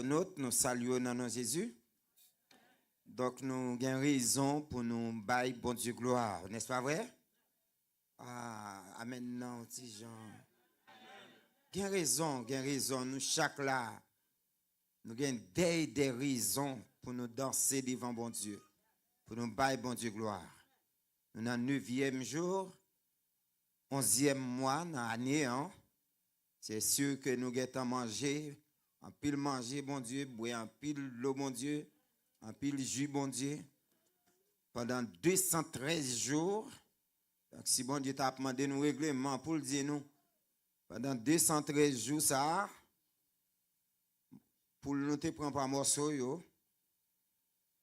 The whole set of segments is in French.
internautes, nous saluons dans nom de Jésus. Donc, nous avons raison pour nous bailler bon Dieu gloire. N'est-ce pas vrai? Ah, amen, non, petit Jean. Nous avons raison. Nous, chaque là, nous avons des raisons pour nous danser devant bon Dieu. Pour nous bailler bon Dieu gloire. Nous sommes le 9e jour, 11e mois dans l'année. Hein? C'est sûr que nous avons mangé, en pile manger, bon Dieu, boire en pile l'eau, bon Dieu, en pile jus, bon Dieu, pendant 213 jours. Donc, si bon Dieu t'a demandé nous règlement pour le dire nous, pendant 213 jours, ça, pour nous te prendre par morceau, yo.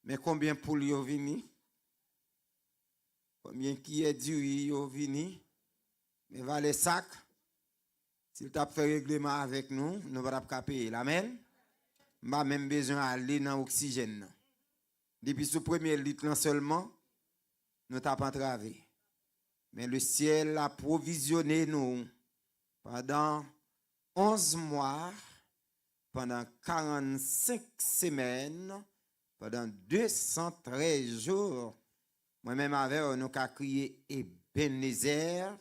Mais combien pour yo vini? Combien qui est du yo vini? Mais va les sacs. S'il t'a fait règlement avec nous, nous ne allons pas payer. Amen. Nous avons même besoin d'aller dans l'oxygène. Depuis ce premier litre seulement, nous t'avons entravé. Mais le ciel a provisionné nous pendant 11 mois, pendant 45 semaines, pendant 213 jours. Moi-même avec nous avons crié Ebenezer.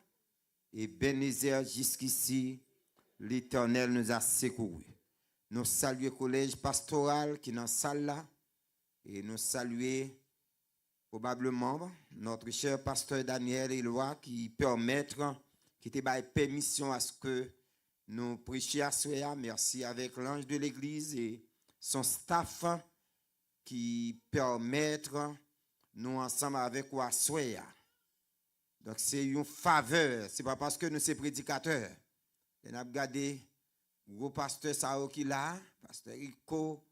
Ebenezer jusqu'ici, l'Éternel nous a secourus. Nous saluons le collège pastoral qui est dans la salle là. Et nous saluons probablement notre cher pasteur Daniel Éloi qui te baille permission à ce que nous prêchions à Soya. Merci avec l'ange de l'église et son staff qui permettent nous ensemble avec à Soya. Donc c'est une faveur, c'est pas parce que nous sommes prédicateurs. On a regardé le gros pasteur Sao qui là, pasteur Rico,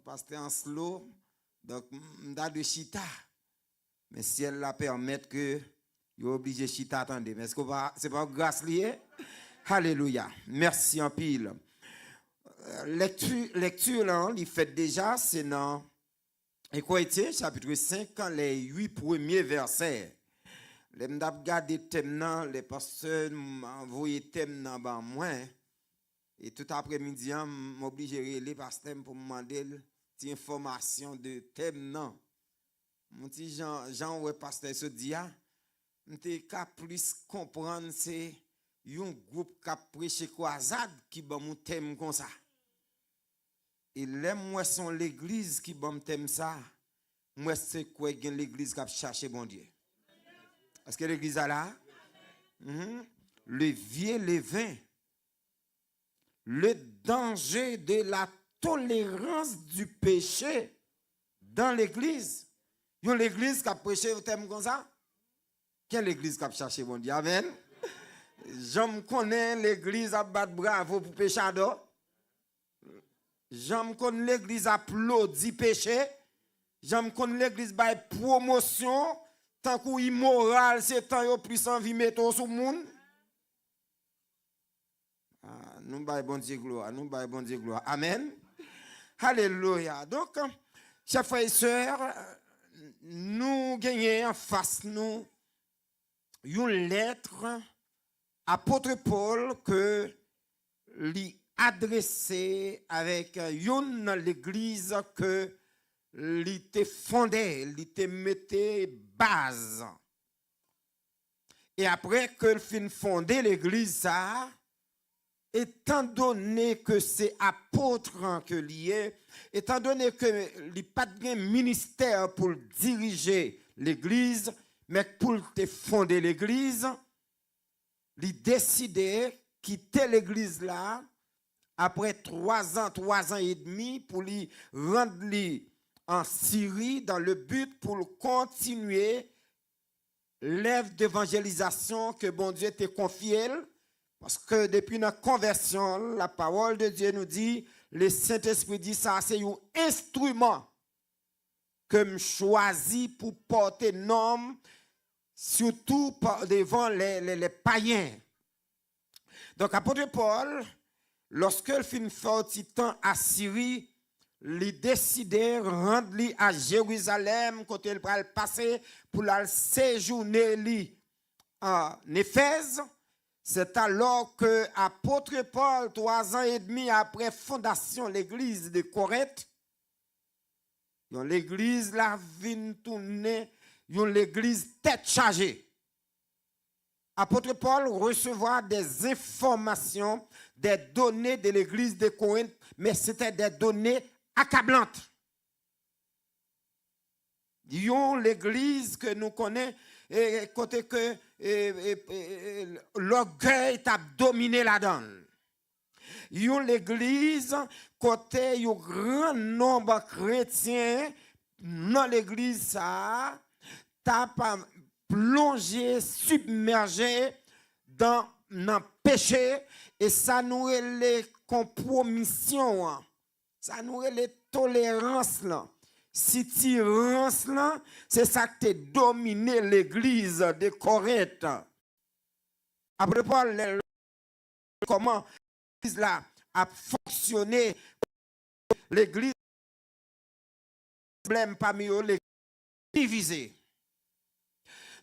pasteur Anslo, donc on a de chita. Mais si elle la permet que vous obligé de chita attendez, mais c'est pas grâce liée. Alléluia. Merci en pile. Lecture là, il fait déjà c'est dans Écoutez, chapitre 5 les 8 premiers versets. Les m'dap gade thème nan, les pasteurs m'envoyer thème nan ban moi et tout après-midi m'oblige les pasteurs pour me demander des informations de thème nan. Mon petit Jean ouais pasteur se dit m'te ka plus comprendre c'est un groupe qui prêche croisade qui ban mon thème comme ça. Et les moi sont l'église qui ban thème ça. Moi c'est quoi gen l'église qui chercher bon Dieu. Est-ce que l'église est là? Le vieux levain. Le danger de la tolérance du péché dans l'église. Yon l'église qui a prêché au thème comme ça? Quelle église qui a cherché mon Dieu? Amen. Je connais l'église à battre bravo pour péchador. Je connais l'église applaudit péché. Je connais l'église by promotion. Tant qu'on immoral, c'est tant qu'on plus envie de mettre sur le monde. Nous baillons bon Dieu gloire. Nous baillons bon Dieu gloire. Amen. Alléluia. Donc, chers frères et sœurs, nous gagnons en face nous une lettre apôtre Paul que lui adressé avec une l'église que l'été fondé, l'été mettait base. Et après que le fin fondé l'église ça, étant donné que c'est apôtre que lié, étant donné que il pas de ministère pour diriger l'église, mais pour te fonder l'église, il décidé quitter l'église là après 3 ans et demi pour lui rendre en Syrie dans le but pour continuer l'œuvre d'évangélisation que bon Dieu t'a confiée. Parce que depuis notre conversion, la parole de Dieu nous dit, le Saint-Esprit dit ça, c'est un instrument que je choisis pour porter nom, surtout devant les païens. Donc, apôtre Paul, lorsqu'il finit faire un temps à Syrie, il décidé de rendre à Jérusalem, quand il passer pour la séjourner en Éphèse. C'est alors que l'apôtre Paul, 3 ans et demi après fondation de l'église de Corinthe, l'église la vient tourner, l'église tête chargée. Apôtre Paul recevoir des informations, des données de l'église de Corinthe, mais c'était des données accablantes. L'église que nous connaissons, côté que l'orgueil a dominé la donne. L'église, côté un grand nombre de chrétiens dans l'église, ça t'a plongé, submergé dans le péché, et ça nous est les compromissions, ça nous est les tolérances là. Si tyrance là, c'est ça qui a dominé l'église de Corinthe. Après Paul, comment l'église là a fonctionné, l'église problème parmi eux, l'église divisée.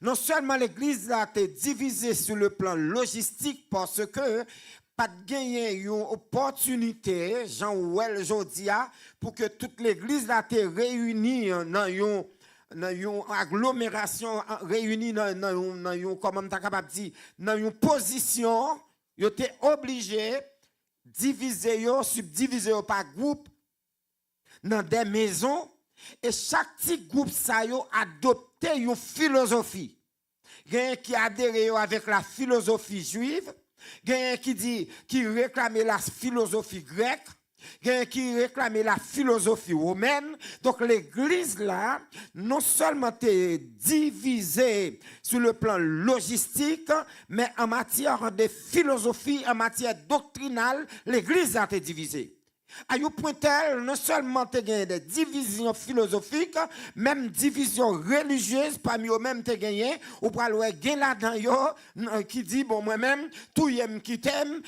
Non seulement l'église a été divisée sur le plan logistique parce que pas de gagner une opportunité, Jean-Ouel Jodia, pour que toute l'église a été réunie dans une agglomération, réunie dans une position, ils étaient obligés de diviser, subdiviser par groupe dans des maisons, et chaque petit groupe ça a adopté une philosophie. Il y a qui adhère avec la philosophie juive, il y a qui réclamait la philosophie grecque, il y a qui réclamait la philosophie romaine. Donc l'église là, non seulement est divisée sur le plan logistique, mais en matière de philosophie, en matière doctrinale, l'église a été divisée. À un point tel, non seulement tu as des divisions philosophiques, même divisions religieuses, parmi eux-mêmes tu as gagné, ou pour aller gagner là-dedans, qui dit, bon, moi-même, tout yem qui t'aime,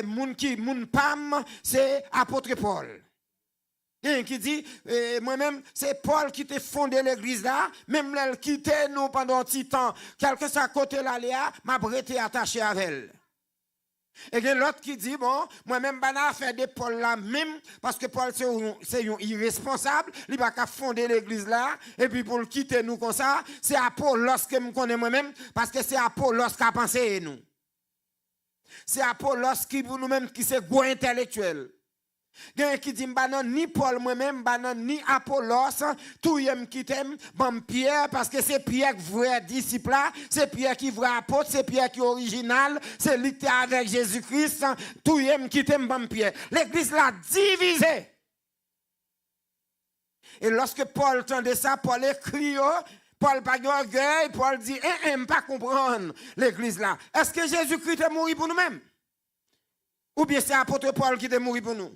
moun pam, c'est apôtre Paul. Et qui dit, moi-même, c'est Paul qui t'a fondé l'église là, même elle quitté nous pendant un petit temps, quelque soit côté là, m'a été attaché à elle. Et il y a l'autre qui dit, bon, moi-même, je vais faire des Paul là même, parce que Paul, c'est un irresponsable, il va pas fonder l'église là, et puis pour le quitter nous comme ça, c'est Apollos que je connais moi-même, parce que c'est Apollos qui a pensé nous. C'est Apollos qui, pour nous-mêmes, qui c'est gros intellectuel. Il y a qui dit, ni Paul moi-même, ni Apollos, tout yem qui t'aime, Pierre, parce que c'est Pierre qui vrai disciple, c'est Pierre qui vrai apôtre, c'est Pierre qui est original, c'est lui qui est avec Jésus-Christ, tout yem qui t'aime, Pierre. L'église l'a divisée. Et lorsque Paul entendait ça, Paul écrit, Paul pas d'orgueil, Paul dit, pas comprendre l'église là. Est-ce que Jésus-Christ est mort pour nous-mêmes? Ou bien c'est l'apôtre Paul qui est mort pour nous?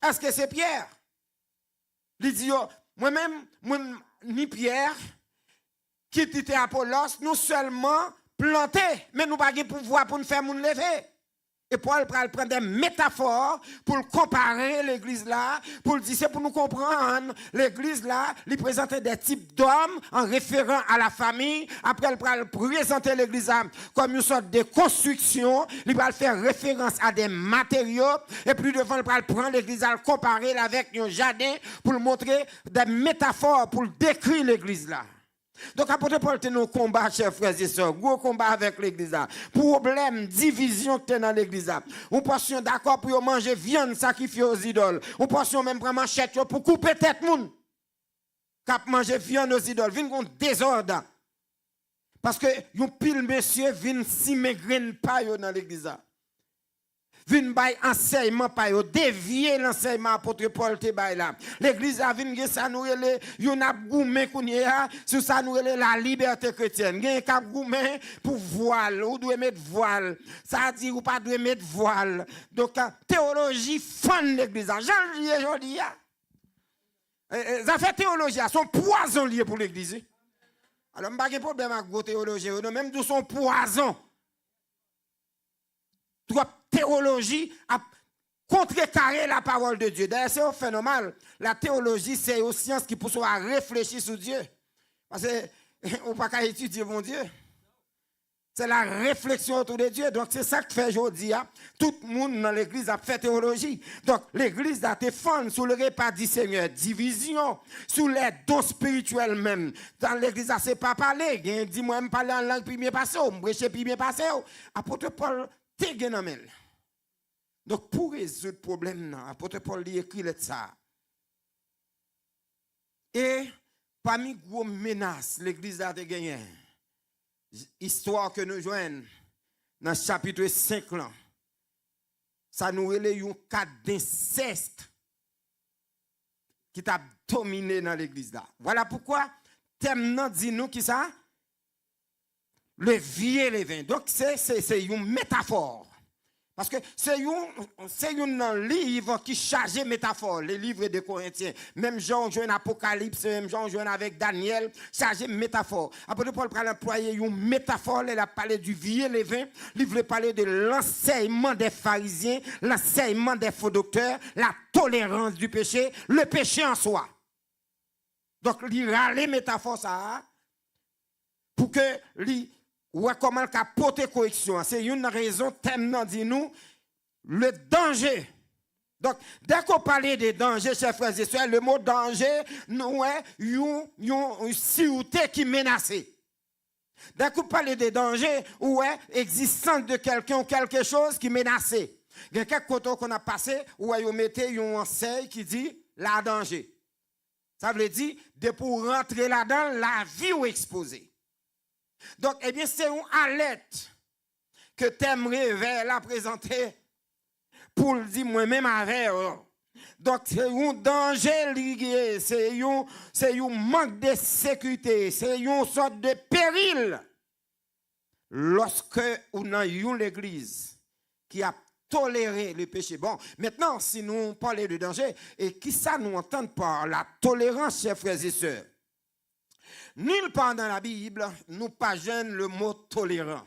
Est-ce que c'est Pierre? Il dit, moi-même, ni Pierre, qui était Apollos, nous seulement plantés, mais nous n'avons pas de pouvoir pour nous faire nous lever. Et Paul prend des métaphores pour comparer l'église là, pour dire, c'est pour nous comprendre, l'église là, il présente des types d'hommes en référant à la famille. Après, il va présenter l'église comme une sorte de construction. Il va faire référence à des matériaux. Et plus devant, il va prendre l'église à le comparer avec un jardin pour montrer des métaphores pour décrire l'église là. Donc, apôtre Paul, tu nous combat, chers frères et sœurs, gros combat avec l'église. Problème, division que tu dans l'église. On pense d'accord pour manger viande sacrifiée aux idoles. On pense même prendre machette pour couper tête moun. Cap manger viande aux idoles. Vin contre désordre. Parce que yon pile monsieur vin simer graine pa yo dans l'église. Vin bay enseignement pa yo, dévier l'enseignement apôtre Paul te bay là. L'église a vin gen ça nous relé, yon a goumé kounye sur ça nous relé la liberté chrétienne. Gen k'ap goumé pour voile, ou doit mettre voile. Ça dit ou pas doit mettre voile. Donc théologie fan l'église. Jean jodi ça fait théologie, son poison lié pour l'église. Alors m'pa gen problème avec gros théologie, même tout son poison. Trop théologie a contrecarré la parole de Dieu. D'ailleurs, c'est un phénomène. La théologie, c'est une science qui pousse à réfléchir sur Dieu. Parce que on ne peut pas étudier mon Dieu. C'est la réflexion autour de Dieu. Donc, c'est ça que fait aujourd'hui. Tout le monde dans l'église a fait théologie. Donc, l'église a été fondée sous le repas du Seigneur. Division, sous les dons spirituels même. Dans l'église, ça c'est pas parler. Dis-moi, je parle en langue, puis bien passé. Je prêche, puis bien passé. Apôtre Paul, t'es gagné. Donc, pour résoudre le problème, apôtre Paul lui écrit ça. Et parmi les gros menaces, l'église a été gagnée. Histoire que nous joignons dans le chapitre 5 là, ça nous relève un cas d'inceste qui t'a dominé dans l'église là. Voilà pourquoi thème dit nous qui ça? Le vieux levain. Donc c'est une métaphore. Parce que c'est un livre qui charge métaphore, les livres de Corinthiens. Même Jean joue Apocalypse, même Jean joue avec Daniel, chargé métaphore. Après Paul a employé une métaphore, il a parlé du vieux levain, il voulait parler de l'enseignement des pharisiens, l'enseignement des faux docteurs, la tolérance du péché, le péché en soi. Donc il a les métaphores ça pour que ou comment il a porté correction. C'est une raison, thème dit nous, le danger. Donc, dès qu'on parle de danger, chers frères et sœurs, le mot danger, nous est une sûreté qui menace. Dès qu'on parle de danger, ou est existence de quelqu'un ou quelque chose qui menace. Il y a quelques côtés qu'on a passé, où on mettait une enseigne qui dit la danger. Ça veut dire, de pour rentrer là-dedans, la vie est exposée. Donc, eh bien, c'est une alerte que t'aimerais vers la présenter pour le dire moi-même avec. Donc, c'est un danger lié, c'est un manque de sécurité, c'est une sorte de péril. Lorsque on a eu l'église qui a toléré le péché. Bon, maintenant, si nous parlons de danger, et qui ça nous entend par la tolérance, chers frères et sœurs? Nulle part dans la Bible, nous pas gêne le mot tolérant.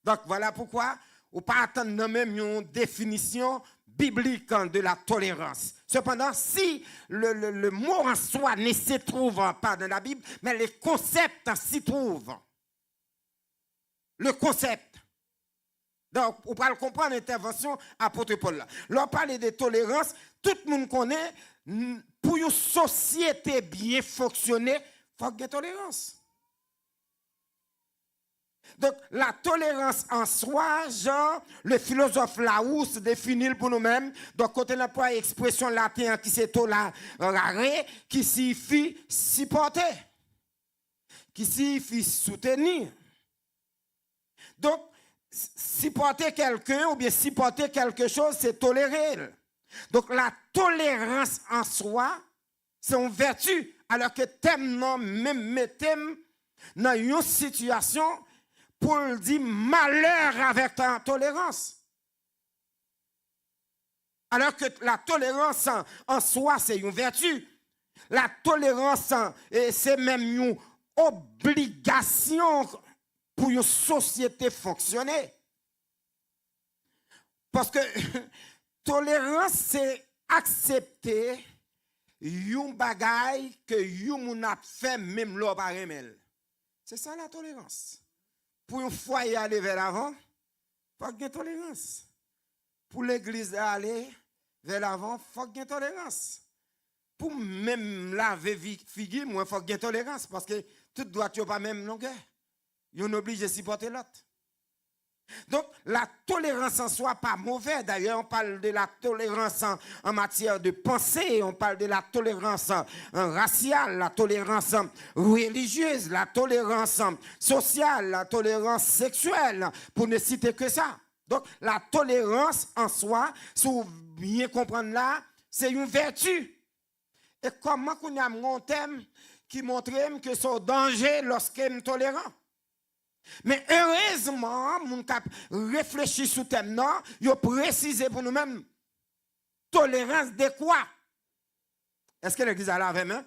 Donc voilà pourquoi, on pas attendre même une définition biblique de la tolérance. Cependant, si le mot en soi ne se trouve pas dans la Bible, mais les concepts s'y trouvent. Le concept. Donc, on va comprendre l'intervention apôtre Paul là. Lorsqu'on parle de tolérance, tout le monde connaît, pour une société bien fonctionner, il faut qu'il y ait tolérance. Donc, la tolérance en soi, genre, le philosophe Larousse définit pour nous-mêmes, donc, quand on emploie l'expression latine qui c'est tolérare, qui signifie supporter, qui signifie soutenir. Donc, supporter quelqu'un ou bien supporter quelque chose, c'est tolérer. Donc, la tolérance en soi, c'est une vertu. Alors que thème non même mettez dans une situation pour dire malheur avec ta tolérance. Alors que la tolérance en soi, c'est une vertu. La tolérance, c'est même une obligation pour une société fonctionner. Parce que tolérance, c'est accepter yon bagay que yon moun a fait même l'or par remel. C'est ça la tolérance. Pour un foyer aller vers l'avant, il faut qu'il y ait tolérance. Pour l'église aller vers l'avant, il faut qu'il y ait tolérance. Pour même laver figure, il faut qu'il y ait tolérance. Parce que tout doit être pas même longueur. Yon oblige de supporter l'autre. Donc, la tolérance en soi pas mauvaise. D'ailleurs, on parle de la tolérance en matière de pensée, on parle de la tolérance raciale, la tolérance religieuse, la tolérance sociale, la tolérance sexuelle, pour ne citer que ça. Donc, la tolérance en soi, si vous bien comprendre là, c'est une vertu. Et comment qu'on a mon thème qui montre que c'est un danger lorsqu'il est tolérant? Mais heureusement, mon cap réfléchit sur le thème, non, il a précisé pour nous-mêmes tolérance de quoi? Est-ce que l'église a la avec moi?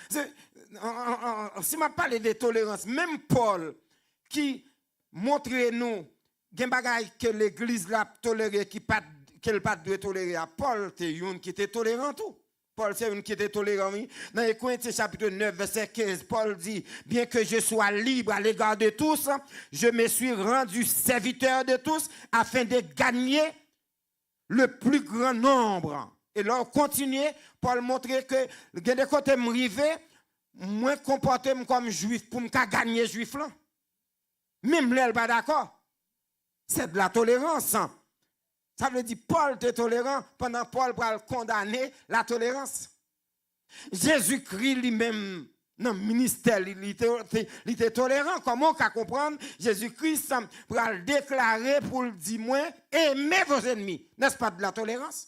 Si je parle de tolérance, même Paul qui montre nous des bagailles que l'église l'a toléré, qu'elle pas doit tolérer, Paul était un qui était tolérant tout. Paul, c'est une qui était tolérant. Dans les Corinthiens chapitre 9, verset 15, Paul dit, bien que je sois libre à l'égard de tous, je me suis rendu serviteur de tous afin de gagner le plus grand nombre. Et là, on continue, Paul montrer que des côtés m'rivé, moi comporter comme juif pour me gagner juif là. Même là, pas d'accord. C'est de la tolérance. Ça veut dire Paul était tolérant pendant Paul va condamner la tolérance. Jésus-Christ lui-même, dans le ministère, il était tolérant. Comment on peut comprendre? Jésus-Christ va le déclarer pour le dire, moi, aimez vos ennemis. N'est-ce pas de la tolérance?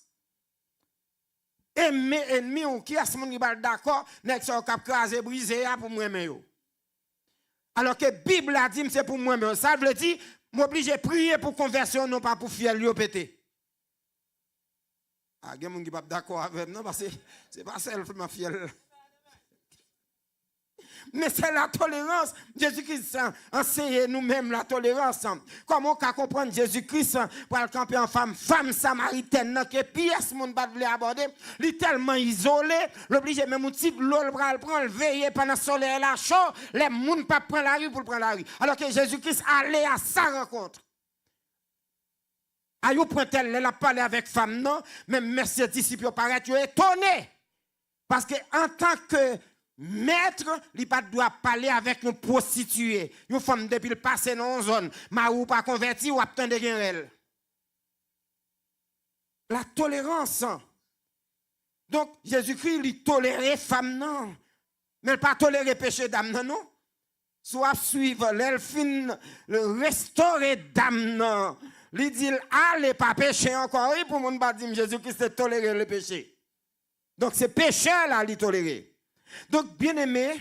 Aimer ennemis ou qui a ce monde qui va d'accord, n'est-ce pas cap craser briser pour moi aimer. Alors que la Bible a dit c'est pour moi mais ça veut dire m'oblige à prier pour conversion non pas pour fiel lui péter. Ah, il y a des gens qui ne sont pas d'accord avec moi, parce que ce n'est pas seulement fiel. Mais c'est la tolérance. Jésus-Christ enseigne nous-mêmes la tolérance. Comment on peut comprendre Jésus-Christ pour le camper en femme samaritaine, que pièce monde pas voulait aborder, il est tellement isolé, l'obligé même un type l'eau le prendre, veiller pendant le soleil là chaud, les gens ne pas prendre la rue pour prendre la rue. Alors que Jésus-Christ allait à sa rencontre. Ayou prend-elle, elle a parlé avec femme, non? Même merci disciples paraît étonné. Parce que en tant que maître, il ne doit pas parler avec une prostituée. Une femme depuis le passé dans une zone, mais ou pas converti ou attendre elle. La tolérance. Donc Jésus-Christ il tolérait femme non. Mais il pas tolérer péché d'âme non. Soit suivre l'elfine, le restaurer d'âme non. Il dit, allez pas pécher encore. Et pour mon pas dire, Jésus-Christ toléré le péché. Donc, c'est péché là, il toléré. Donc, bien aimé,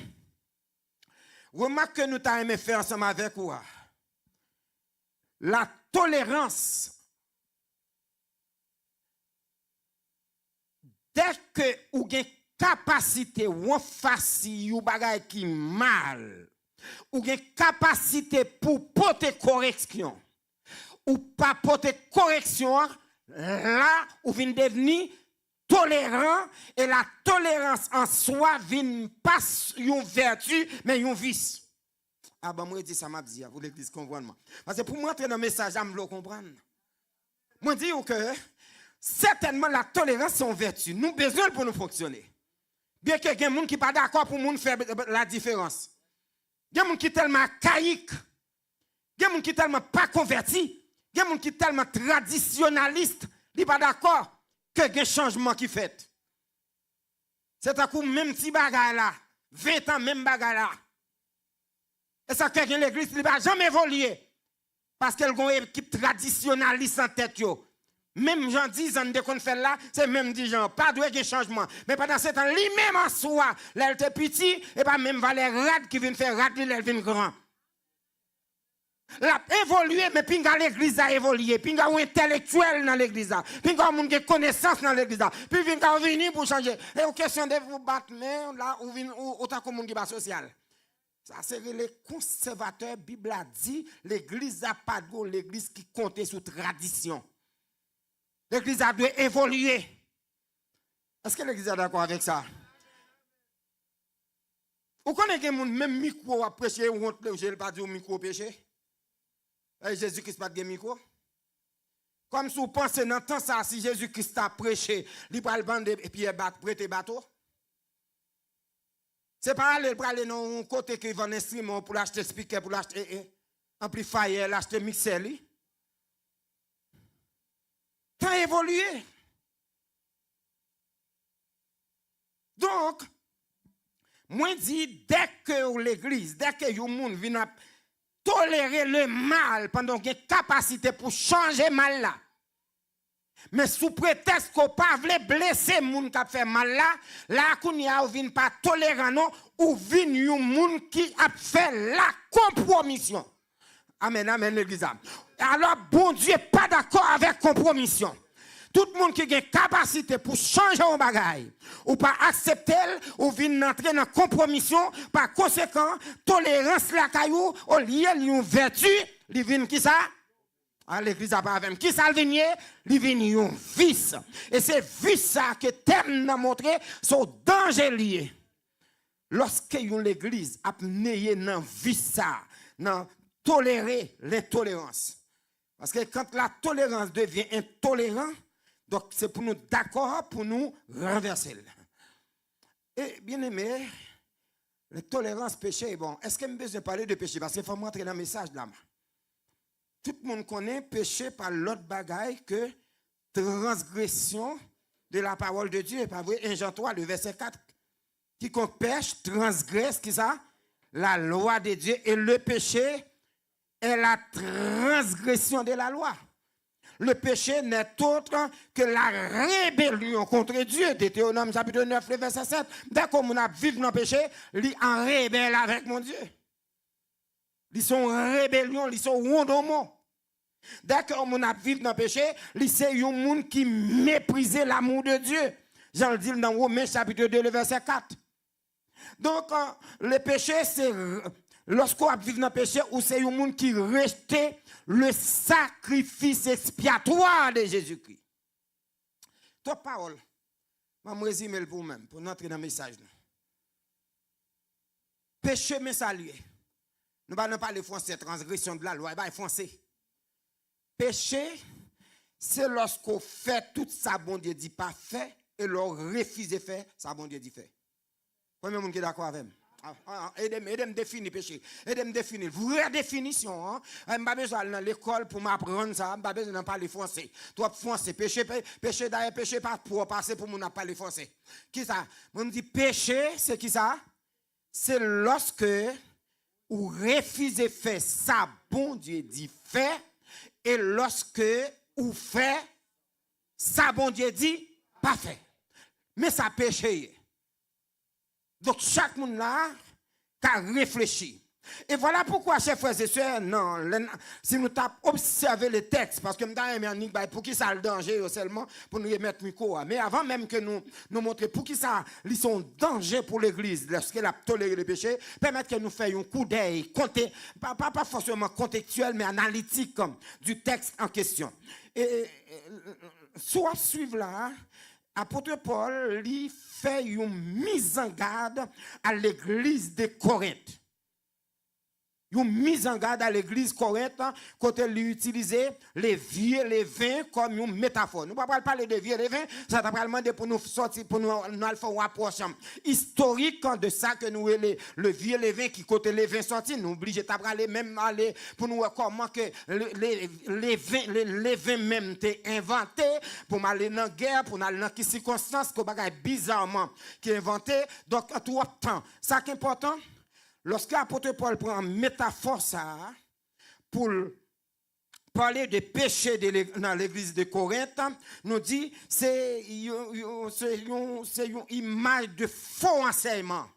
remarque que nous avons aimé faire ensemble avec vous. La tolérance. Dès que vous avez une capacité ou une facile ou bagay qui mal, ou une capacité pour porter correction, ou pas porter correction, là, ou vient devenir tolérant, et la tolérance en soi vient pas une vertu, mais une vice. Ah ben, moi, je dis ça m'a dit, pour l'église comprendre. Parce que pour montrer dans le message, je me comprendre. Moi, je dis que certainement la tolérance est une vertu. Nous avons besoin pour nous fonctionner. Bien qu'il y ait des gens qui ne sont pas d'accord pour nous faire la différence. Il y a des gens qui sont tellement caïques. Il y a des gens qui ne sont tellement pas convertis. Il y a des gens qui sont tellement traditionnalistes, ils ne sont pas d'accord que y a un changement qui fait. C'est un coup, même petit bagage là, 20 ans, même bagage là. Et ça fait que l'église ne va jamais évoluer. Parce qu'elle a une équipe traditionnaliste en tête. Même gens disent, on qu'on fait là, c'est même des gens, pas de changement. Mais pendant ce temps, lui-même en soi, là, il était petit, et pas même Valère Rad qui vient faire Rad, il vient grand. La évolué, mais pinga l'église a évolué, pinga ou intellectuel dans l'église, pinga moun qui connaissance dans l'église, puis pinga venir pour changer. Et aux questions de vous battre, mais là, ou autant que moun qui va social. Ça c'est les conservateurs, Bible a dit, l'église a pas de l'église qui compte sur tradition. L'église a dû évoluer. Est-ce que l'église est d'accord avec ça? Vous connaissez que même micro a prêché, ou je ne pas dire micro péché? Jésus-Christ n'a pas de micro. Comme si vous pensez dans le temps ça, si Jésus-Christ a prêché, il va le vendre et puis il va prêter bateau. C'est pas aller dans un côté qui vend un instrument pour l'acheter speaker, pour l'acheter amplifier, l'acheter mixer. Tant évolué. Donc, moi dis, dès que l'église, dès que les gens viennent tolérer le mal pendant qu'il y a une capacité pour changer le mal là. Mais sous prétexte qu'on ne pas blesser les gens qui ont fait mal là, qu'on y a vient pas tolérant non, ou vient un monde qui a fait la compromission. Amen, amen, l'église. Alors, bon Dieu n'est pas d'accord avec compromission. Tout le monde qui a une capacité pour changer un bagage, ou pas accepter, ou vient entrer dans la compromission, par conséquent, tolérance la caillou, au lieu d'une vertu, il vient qui ça? à l'église à Paravem. Qui ça vient? Il vient un vice. Et c'est vice ça que Thème a montré son danger lié. Lorsque l'église a mené dans vice ça, dans tolérer l'intolérance. Parce que quand la tolérance devient intolérante, donc c'est pour nous d'accord pour nous renverser. Et bien aimé, la tolérance péché, bon, est-ce que je besoin de parler de péché? Parce qu'il faut rentrer dans le message là. Tout le monde connaît péché par l'autre bagaille que transgression de la parole de Dieu. Pas vrai? 1 Jean 3, le verset 4. Quiconque pêche, transgresse, qui ça? La loi de Dieu. Et le péché est la transgression de la loi. Le péché n'est autre que la rébellion contre Dieu. Deutéronome chapitre 9, le verset 7. Dès qu'on a vécu dans le péché, ils en rébelle avec mon Dieu. Ils sont en rébellion, ils sont rondomont. Dès qu'on a vécu dans le péché, c'est un monde qui méprise l'amour de Dieu. Jean le dit dans Romains chapitre 2, le verset 4. Donc, le péché, c'est lorsqu'on vit dans le péché, ou c'est un monde qui rejette le sacrifice expiatoire de Jésus-Christ. Toi, parole, je vais résumer pour vous-même, pour entrer dans le message. Péché, mais salué. Nous ne parlons pas de français, transgression de la loi, il français. Péché, c'est lorsqu'on fait tout ça, bon Dieu dit pas fait, et l'on refuse de faire, ça, bon Dieu dit fait. Combien de monde qui est d'accord avec moi? Aidez-moi définir péché. Aidez-moi définir. Vraie définition. Hein? Je n'ai pas besoin d'aller dans l'école pour m'apprendre ça. Je n'ai pas besoin de parler français. Toi, français. Péché d'ailleurs, péché pas pour passer pour nous parler français. Qui ça? On dit péché, c'est qui ça? C'est lorsque vous refusez de faire ça, bon Dieu dit fait. Et lorsque vous faites ça, bon Dieu dit pas fait. Mais ça péché. Donc, chaque monde là a réfléchi. Et voilà pourquoi, chers frères et sœurs, non, si nous avons observé le texte, parce que nous avons pour qui ça le danger seulement, pour nous remettre micro. Mais avant même que nous montrions pour qui ça, ils sont danger pour l'église, lorsqu'elle a toléré le péché, permettre que nous fassions un coup d'œil, pas forcément contextuel, mais analytique du texte en question. Et soit suivre là, apôtre Paul lui fait une mise en garde à l'église de Corinthe. Une mise en garde à l'église Corinthe, quand elle utilisait les vieux, les vins comme une métaphore. Nous ne pouvons pas parler de vieux, les vins, ça t'a demandé pour nous sortir, pour nous faire une approche historique de ça que nous, le vieux, les vins qui côté les vins sortis, nous obligés d'aller même aller pour nous voir comment que les vins même étaient inventés pour aller dans la guerre, pour aller dans quelles circonstances, que bagaille bizarrement qui est inventé. Donc, en tout temps, ça qui est important. Lorsque l'apôtre Paul prend une métaphore ça, pour parler de péché dans l'église de Corinthe, nous dit c'est une image de faux enseignement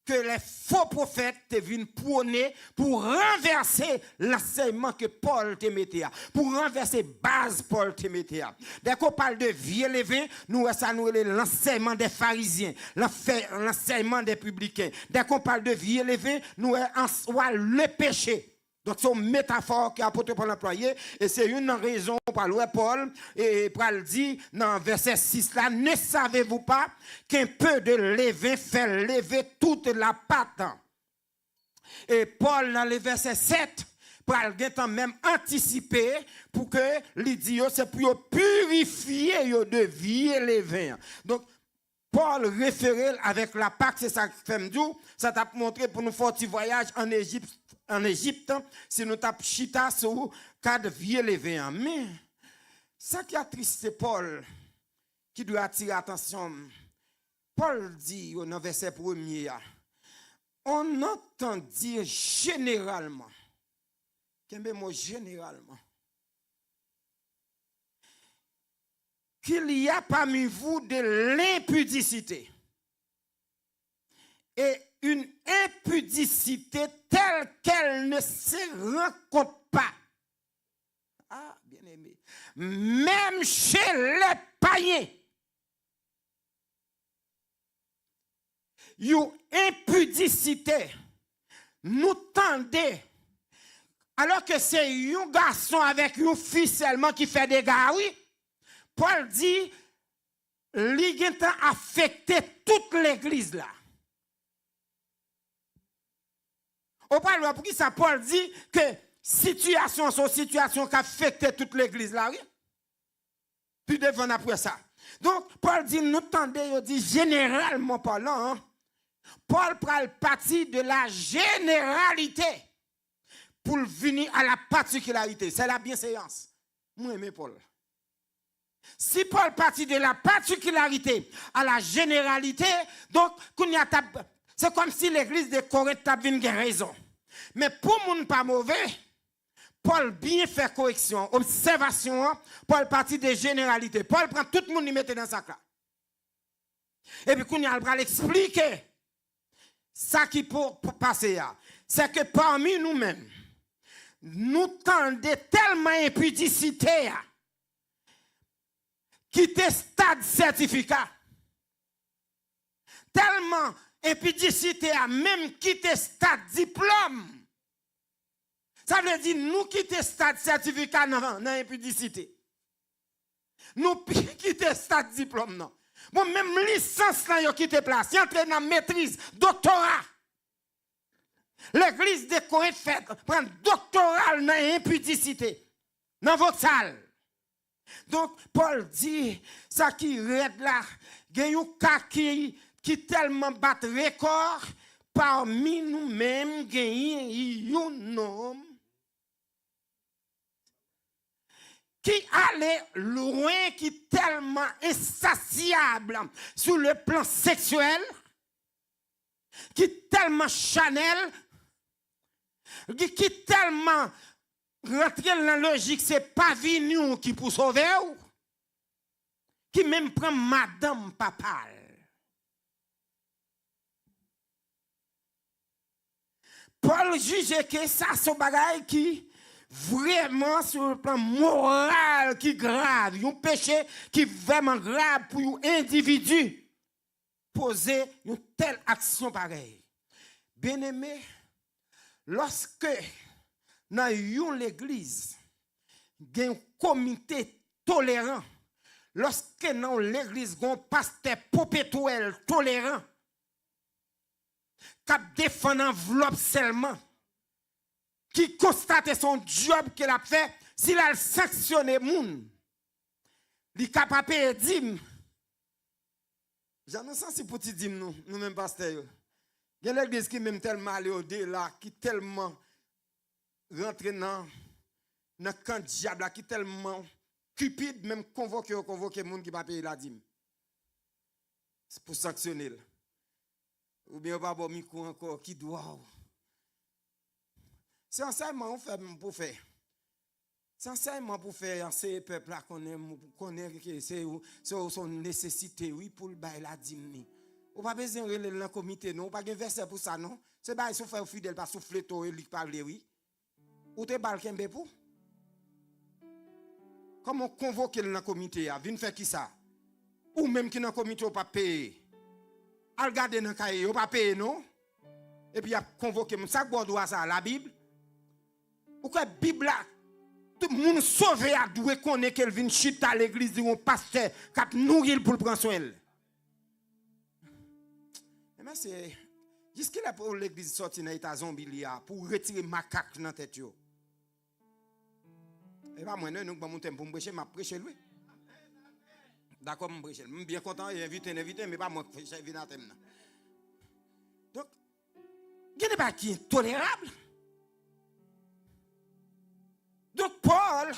que les faux prophètes viennent prôner pour renverser l'enseignement que Paul te mettait, pour renverser base Paul te mettait. Dès qu'on parle de vieux levain, nous l'enseignement des pharisiens, l'enseignement des publicains. Dès qu'on parle de vieux levain, nous le péché. Donc, c'est une métaphore que l'apôtre Paul a employée, et c'est une raison pour le Paul, et Paul dit dans verset 6 là, ne savez-vous pas qu'un peu de levain fait lever toute la pâte? Et Paul, dans le verset 7, Paul a même anticipé pour que l'idiot, c'est pour purifier de vieux levain. Donc, Paul référait avec la Pâque, c'est ça que fait ça t'a montré pour nous faire un petit voyage en Égypte, si nous tapons chita sur cadre vieux levain. Mais, ça qui a triste Paul, qui doit attirer attention, Paul dit dans le verset 1er, on entend dire généralement, qu'est-ce que mot généralement, qu'il y a parmi vous de l'impudicité. Et une impudicité telle qu'elle ne se rencontre pas. Ah, bien aimé. Même chez les païens. Une impudicité nous tendait alors que c'est un garçon avec une fille seulement qui fait des gars, oui. Paul dit, il a affecté toute l'église là. Au parle pour qui ça Paul dit que situation sont situation qui affecte toute l'église là, oui. Puis devant après ça. Donc Paul dit nous tendez, il dit généralement parlant, hein, Paul prend le parti de la généralité pour venir à la particularité. C'est la bienséance. Moi j'aime Paul. Si Paul partit de la particularité à la généralité, donc c'est comme si l'église de Corinthe avait une raison. Mais pour moun pas mauvais, Paul bien fait correction, observation, Paul partit de généralité. Paul prend tout le monde et mette dans sa classe. Et puis qu'on va l'expliquer. Ça qui pour passer là, c'est que parmi nous-mêmes, nous tendons tellement impudicité quitter stade certificat. Tellement impudicité à même quitter stade diplôme. Ça veut dire nous quitter stade certificat dans impudicité. Nous quitter stade diplôme non. Bon même licence là yo quitter place, entrer dans maîtrise, doctorat. L'église de Corinthe fait prend doctoral dans impudicité. Dans votre salle. Donc, Paul dit, ça qui raide là, il y a un cas qui tellement bat record, parmi nous-mêmes, il y a un homme qui allait loin, qui est tellement insatiable sur le plan sexuel, qui est tellement chanel, qui est tellement rentrer dans la logique, c'est pas venu qui pour sauver ou qui même prend madame papa. Paul jugeait que ça c'est un bagage qui vraiment sur le plan moral qui grave, un péché qui vraiment grave pour un individu poser une telle action pareille. Bien-aimé, lorsque dans l'église, il y a un comité tolérant. Lorsque dans l'église, il y a un pasteur perpétuel tolérant, qui défend l'enveloppe seulement, qui constate son job qu'il a fait, s'il a sanctionné les gens, il est capable de dire, j'en ai sens pour te dire, nous-mêmes pasteurs, il y a l'église qui est même tellement allée au-delà, qui tellement rentre dans le camp diable qui est tellement cupide, même convoquer les gens qui ne payer la dîme. C'est pour sanctionner. Ou bien pas bon micro encore qui doit. C'est enseignement pour faire. C'est enseignement pour faire ces peuples là connaît que c'est son nécessité oui pour bailler la dîme. Ou pas besoin de le comité non, pas de verset pour ça non. C'est pas il faut faire fidèle pas souffler toi et lui parler oui. Ou te bal kembe pour? Comment convoquer dans le comité a vinn faire qui ça? Ou même qui dans le comité ou pas payer. Al garder dans cahier ou pas payer non? Et puis a convoquer ça doit ça la Bible. Ou que Bible là tout le monde sauvé a doué connaît qu'elle vient chita à l'église de un pasteur qui nourrir pour prendre soin. Mais c'est jusqu'à là pour l'église sortir dans l'état zombie pour retirer macaque dans tête yo. Et pas moi nous monter pour me prêcher m'a prêcher lui. D'accord me prêcher. Je suis bien content et invité mais pas moi prêcher invité. Donc il y a des choses qui sont tolérables. Donc Paul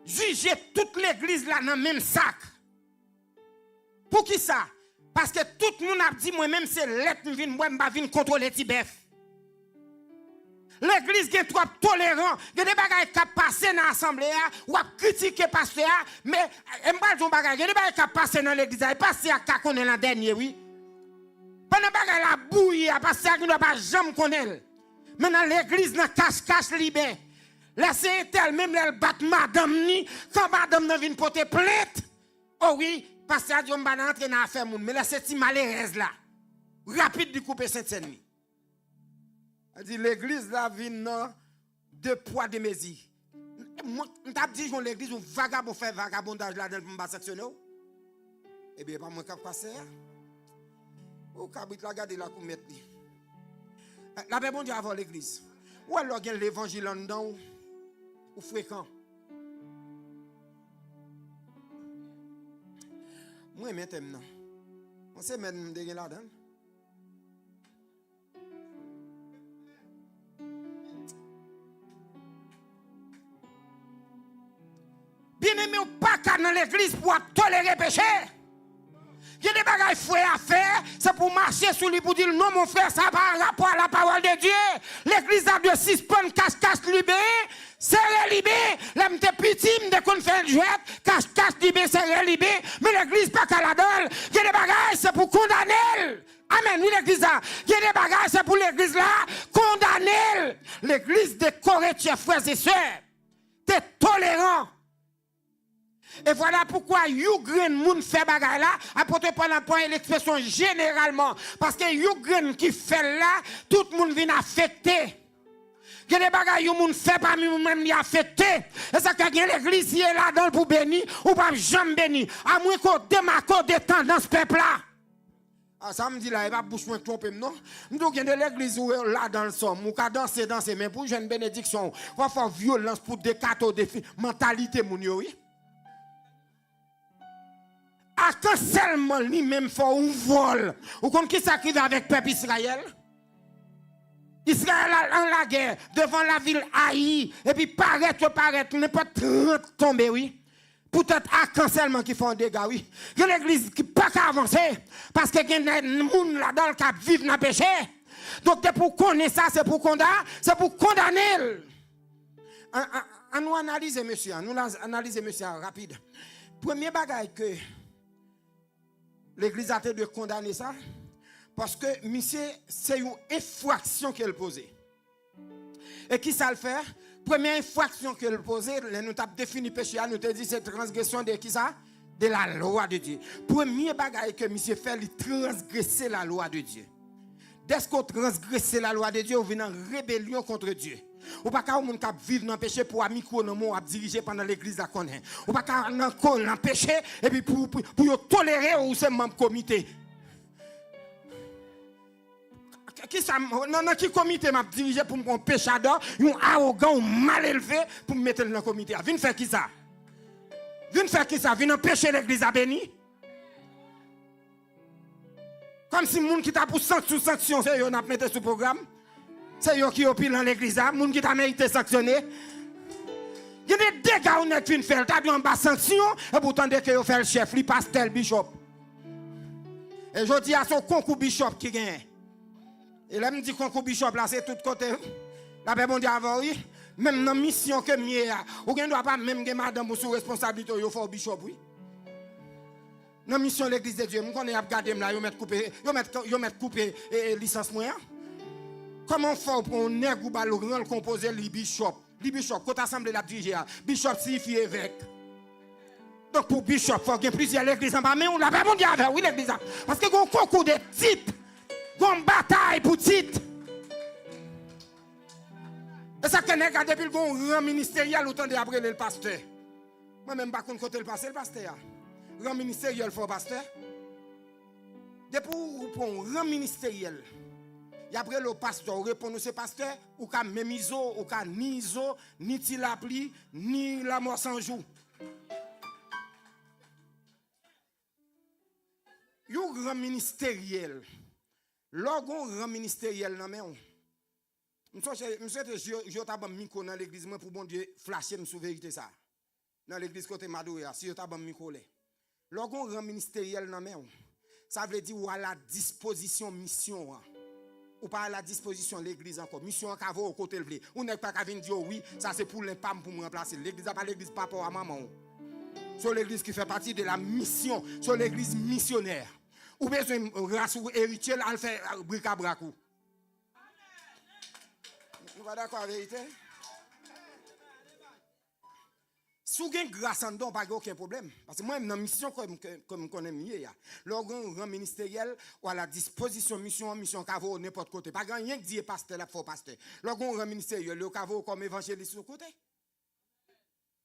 jugeait toute l'église là dans le même sac. Pour qui ça? Parce que tout le monde a dit moi-même c'est l'être moi je vais contrôler Tibef. L'église est trop tolérant. Il y a des bagages qui passent dans l'assemblée ou à critiquer pasteur mais il y a des bagages qui passent dans l'église et passer à qui connaît l'an dernier oui. Pendant bagages la bouille à passer à qui ne pas jamais connaître. Mais dans l'église dans cache libère. Laissez elle-même elle bat madame ni quand madame ne vient porter plainte. Oh oui, pasteur Dieu m'a entrer dans affaire moun mais laissez ti malheureuse là. Rapide de couper Sainte-Seine. Elle dit l'église là vient dans deux poids, deux mesures. On t'a dit que l'église, on vagabond fait vagabondage là-dedans pour me sectionner. Eh bien, pas moi qui passe. Ou cabrit la garder là pour mettre. La paix bon Dieu avant l'église. Ou alors il y a l'évangile en dedans ou fréquent. Moi maintenant. On sait même de là-dedans. Bien-aimé, ou pas qu'à dans l'église pour tolérer péché. Il y a des bagages fouets à faire, c'est pour marcher sur lui pour dire non, mon frère, ça n'a pas rapport à la parole de Dieu. L'église a de 6 pans, cache-cache libéré, serré libéré. L'homme te petit, dès qu'on fait une jouette, cache-cache libéré, serré libéré. Mais l'église pas qu'à la donne. Il y a des bagages, c'est pour condamner. Amen, oui, l'église là. Il y a des bagages, c'est pour l'église là, condamner. L'église des Corinthiens, frères et sœurs, t'es tolérant. Et voilà pourquoi Yougren moun fait bagay là, apporter pendant point l'expression généralement. Parce que Yougren qui fait là, tout le monde vient affecté. Il y a des bagages que moun fait parmi nous-mêmes qui affecté. Et ça que l'église qui est là-dedans pour bénir, ou pas jamais bénir. À moins qu'on démarque des tendances peuple là. Ah, ça me dit là, il va bouche moins tromper, non? Nous, il y a l'église là dans le somme, ou qu'à danser, mais pour une bénédiction, il va faire violence pour décater des mentalités, moun yo, oui. À quand seulement lui-même fait un vol. Ou qu'on qui s'arrive avec le peuple Israël? Israël en la guerre, devant la ville Haï, et puis paraît, n'est pas 30 tombés, oui. Peut-être à quand seulement qui font des dégâts, oui. Il y a l'église qui n'a pas qu'à avancer, parce qu'il y a des gens là-dedans qui vivent dans le péché. Donc, c'est pour connaître ça, c'est pour condamner. On nous analyse, monsieur, rapide. Premier bagage que l'église a été de condamner ça, parce que monsieur, c'est une infraction qu'elle posait. Et qui ça le fait? Première infraction qu'elle posait, nous avons défini péché, nous avons dit c'est transgression de qui ça? De la loi de Dieu. Premier bagage que monsieur fait, il transgresser la loi de Dieu. Dès qu'on transgresse la loi de Dieu, on vient en rébellion contre Dieu. Ou pas qu'un monde qui vivre dans le péché pour micro dans mon diriger pendant l'église la connaît. Ou pas qu'un dans le péché et puis pour tolérer ou c'est membre comité. Qui ça non qui comité m'a dirigé pour mon péchador, un arrogant ou mal élevé pour me mettre dans le comité. Viens faire qui ça? Viens faire qui ça? Viens empêcher l'église à bénir. Comme si moun qui t'a pour sanction, c'est yon a mettre sur programme. C'est yon qui opile dans l'église, moun qui t'a mérité sanctionner. Il y a des dégâts où on est fin faire, t'as bien en bas sanction et pourtant dès que yon fait le chef, li pastel bishop. Et je dis à son concours bishop qui gagne. Et là me dit concours bishop là c'est tout côté. La paix bon Dieu avant oui, même dans mission que mieux ou gen doit pas même que madame sous responsabilité yo faut bishop oui. Dans mission l'église de Dieu, je connais regarder là, yo mettre couper licence moi. Comment faire pour un nègre ou ballon composer le bishop? Le bishop quand assemblée la diriger, bishop signifie évêque. Donc pour bishop, il faut qu'il y ait plusieurs églises en bas, mais on l'a pas bon Dieu avec oui l'église. Parce que gon concours de titres, gon bataille pour titres. Et ça que nègre depuis le gon rang ministériel autant de après le pasteur. Moi même pas côté le pasteur rang ministériel faut pasteur. Depuis pour un rang ministériel. Et après le pasteur répond ce pasteur ou ka même iso ou ka ni iso ni tilapli ni la mort sans jour. Yo rang ministériel. Logon rang ministériel nan men. Monsieur je t'a ban micro dans l'église moi pour bon Dieu flasher me sur vérité ça. Dans l'église côté Madoya si je t'a ban micro là. Logon rang ministériel nan men. Ça veut dire ou à la disposition mission. Ou pas à la disposition de l'église encore. Mission qui va au côté de l'église. Ou n'est pas qu'à venir dire oui, ça c'est pour l'impam pour me remplacer. L'église n'a pas l'église papa ou maman. C'est l'église qui fait partie de la mission. C'est l'église missionnaire. Ou besoin de race ou héritier, elle fait bric-à-brac. Nous sommes d'accord avec la vérité? Si Si vous avez grâce en dedans, pas aucun problème. Parce que moi, dans la mission comme on aime hier, l'organe rang ministériel ou à la disposition mission cavo n'importe côté. Pas rien que dire pasteur là, faut pasteur. L'organe rang ministériel, le cavo comme évangéliste sur côté.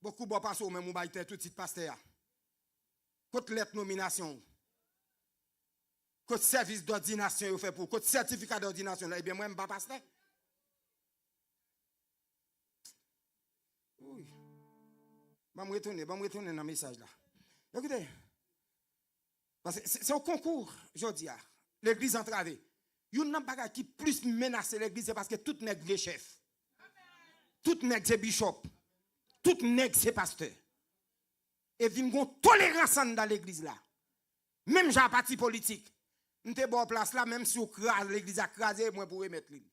Beaucoup de pasteur même ou baïté tout de suite pasteur. Côté lettre nomination. Côté service d'ordination vous fait pour côté certificat d'ordination là, eh bien moi, je ne suis pas pasteur. Oui. Je vais me retourner dans le message là. Écoutez, parce que c'est un concours, je dis, l'église entravée. Il y a une bagage qui plus menace l'église, c'est parce que tout nègre est chef. Tout nègre c'est bishop. Tout nègre c'est pasteur. Et il y a une tolérance dans l'église là. Même j'ai un parti politique. Nous sommes bon place là, même si l'église a crasé, moi pour remettre l'île.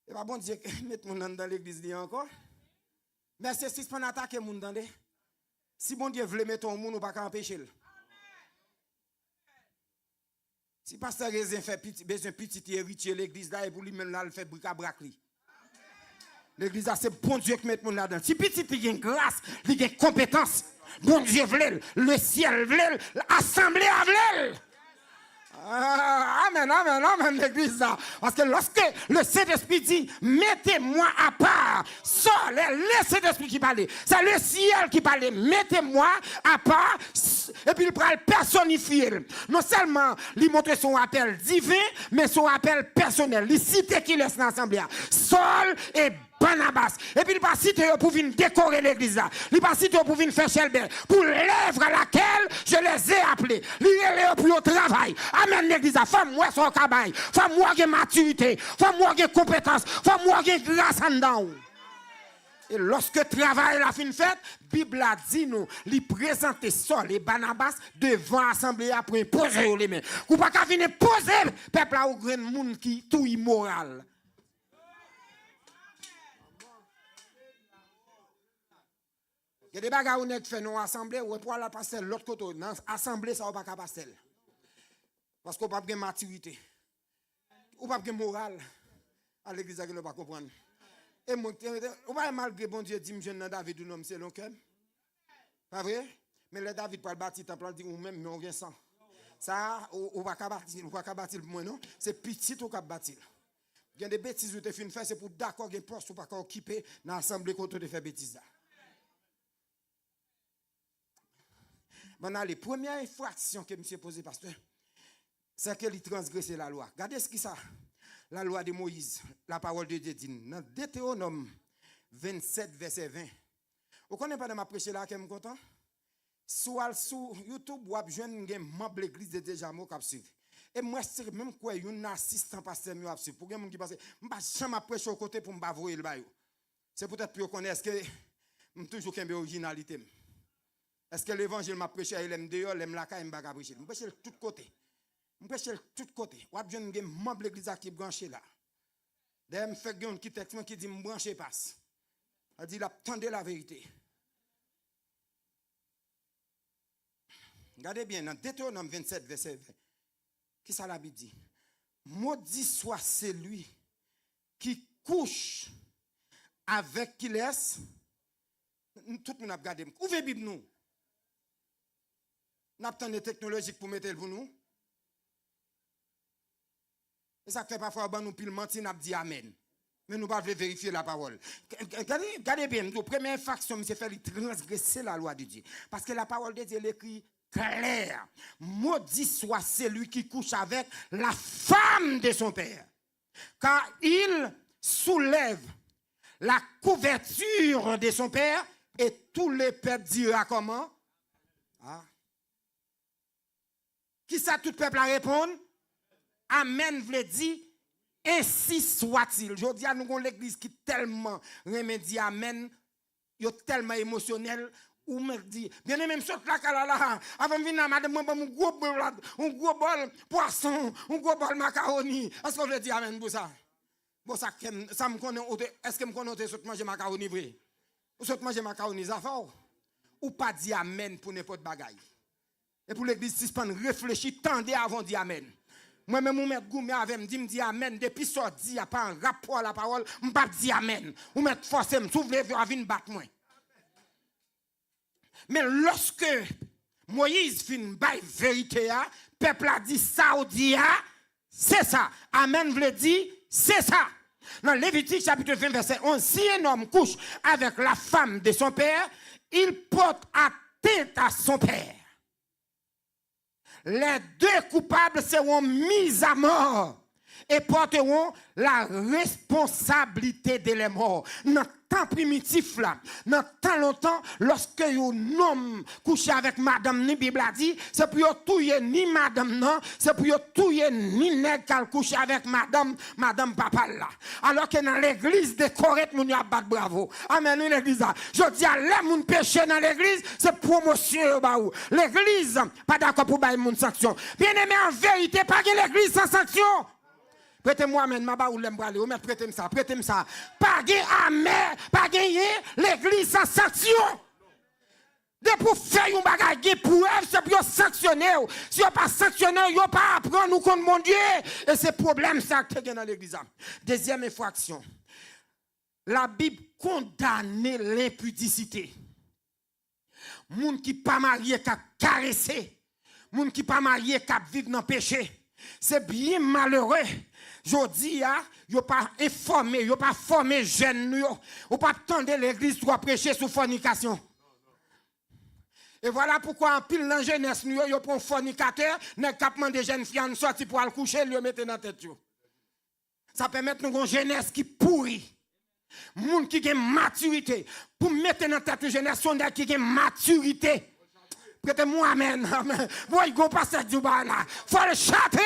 Et pas bon Dieu, mettre mon dans l'église encore. Mais c'est si on attaque mon dans si bon Dieu veut mettre un monde, on ne peut pas empêcher. Si pasteur Rézin fait besoin de petit héritier l'église là, et pour lui-même là, il fait bric-à-brac. L'église là, c'est bon Dieu qui met mon là-dedans. Si petit il a une grâce, il a une compétence, bon Dieu veut, le ciel veut, l'assemblée veut. Amen, l'église là. Parce que lorsque le Saint-Esprit dit, mettez-moi à part, le Saint-Esprit qui parle, c'est le ciel qui parle, mettez-moi à part, et puis il prend le personnifier. Non seulement il montre son appel divin, mais son appel personnel. Il cite qui laisse l'assemblée. Saul et Barnabas. Et puis il va citer pour venir décorer l'église là. Il va citer pour venir faire chelbert. Pour l'œuvre à laquelle je les ai appelés. Il est pour le travail. Amen l'église là. Femme moi son cabaye. Femme moi qui maturité. Femme moi qui compétence. Femme moi qui grâce en dedans. Et lorsque le travail la fin fait, la Bible a dit nous, lui présenter Saul et Barnabas devant l'assemblée après poser les mains. Ou pas qu'à venir poser peuple là au grand monde qui tout immoral. Il y a des bagages où on fait nos assemblées, ou pour la passer l'autre côté. Dans l'assemblée, ça ne va pas passer. Parce qu'on n'a pas de maturité. On n'a pas de morale. À l'église, on ne va pas comprendre. Et moi, on va malgré bon Dieu dit, je ne David ou non, c'est long cœur. Pas vrai? Mais le David pour le bâtir, il dit, ou même, mais on vient sans. Ça, on ne va pas bâtir pour moi, non? C'est petit ou qu'on bâtir. Il y a des bêtises où tu fais une fête, c'est pour d'accord, il y a un poste ou pas occuper dans l'assemblée quand tu fais bêtises. Maintenant, les premières infractions que monsieur posé, pasteur, c'est qu'il transgressait la loi. Regardez ce qui ça. La loi de Moïse, la parole de Dieu dit, dans Deutéronome 27, verset 20. Vous connaissez pas de ma prêcher là, qui est content? Soit sur YouTube, vous avez un membre de l'église de Déjamo qui a suivi. Et moi, c'est même quoi, un assistant pasteur qui a suivi. Pour les gens qui pensent, je ne vais jamais prêcher au côté pour me bavouer le bail. C'est peut-être pour connaître que je toujours une originalité. Est-ce que l'évangile m'a prêché à l'aime dehors, l'aime la caille, m'a prêché. Je prêche de tous côtés. Je prêche de tous côtés. Ou bien un membre de l'église qui est branché là. D'ailleurs, je fais un petit texte qui dit me brancher passe. Il dit attendez la vérité. Regardez bien dans Deutéronome 27 verset 20. Qui ça la Bible dit? Maudit soit celui qui couche avec qui laisse. Tout le monde a regardé. Ouvrez la Bible nous. Nous avons des technologies pour mettre pour nous. Et ça fait parfois nous pile mentir, nous dit amen. Mais nous ne pouvons pas vérifier la parole. Regardez bien, la première infraction, c'est faire transgresser la loi de Dieu. Parce que la parole de Dieu l'écrit clair. Maudit soit celui qui couche avec la femme de son père. Car il soulève la couverture de son père et tous les peuples dira comment? Ah. Qui ça tout peuple a répondre? Amen veut dire ainsi soit-il. Je dis à nous l'église qui tellement remédie amen, yo tellement émotionnel ou me dit bien même saute la là avant de venir madame un gros bol poisson, un gros bol macaroni. Est-ce que je dis amen pour ça? Bon ça me connaît est-ce que me connaît saute manger macaroni vrai? Ou saute manger macaroni ça fort ou pas dire amen pour n'importe bagaille. Et pour l'église suspend réfléchir tendez avant de dire amen. Moi-même, je mets gourmet avec me dit amen. Depuis ça, il n'y a pas un rapport à la parole, je ne peux pas dire amen. Ou mettre forcé, je m'ouvre les yeux à venir battre moi. Mais lorsque Moïse fin bail vérité, le peuple a dit ça ou dit c'est ça. Amen veut dire c'est ça. Dans Lévitique chapitre 20 verset 11, si un homme couche avec la femme de son père, il porte atteinte à son père. Les deux coupables seront mis à mort et porteront la responsabilité de les morts. Dans le temps primitif, là, dans le temps longtemps, lorsque un homme couche avec madame, la Bible a dit, c'est pour tuer ni madame, non, c'est pour tuer ni nègre qui couche avec madame papa là. Alors que dans l'église de Corinthe, nous a battu bravo. Amen, l'église là. Je dis à les moun péché dans l'église, c'est promotion. L'église, pas d'accord pour bailler moun sanction. Bien aimé, en vérité, pas que l'église sans sanction. Prêtez-moi, amen, ma ba ou l'aime braller, ou mettre prêtez-moi ça. Pas gagner amen, pas gagner l'église sans sanction. De pour faire un bagage pour elle, c'est pour sanctionner. Si on pas sanctionné, on pas apprendre nous contre mon Dieu. Et c'est problème ça qui est dans l'église. Deuxième infraction. La Bible condamne l'impudicité. Moun qui pas marié qui caresser. Moun qui pas marié qui vivre dans le péché. C'est bien malheureux. Je dis, yo pas informé, yo pas formé jeunes, yo pas attendre l'église pour prêcher sur fornication. Et voilà pourquoi en pile dans jeunesse, yo prend fornicateur, n'est capable de jeunes filles en sortir pour aller coucher, lui mettre dans la tête. Ça permet nous une jeunesse qui pourrit. Moun qui a maturité. Pour mettre dans la tête de jeunesse, son qui a maturité. Prêtez-moi, amen. Vous voyez, go passer du bas là. Faut le châter.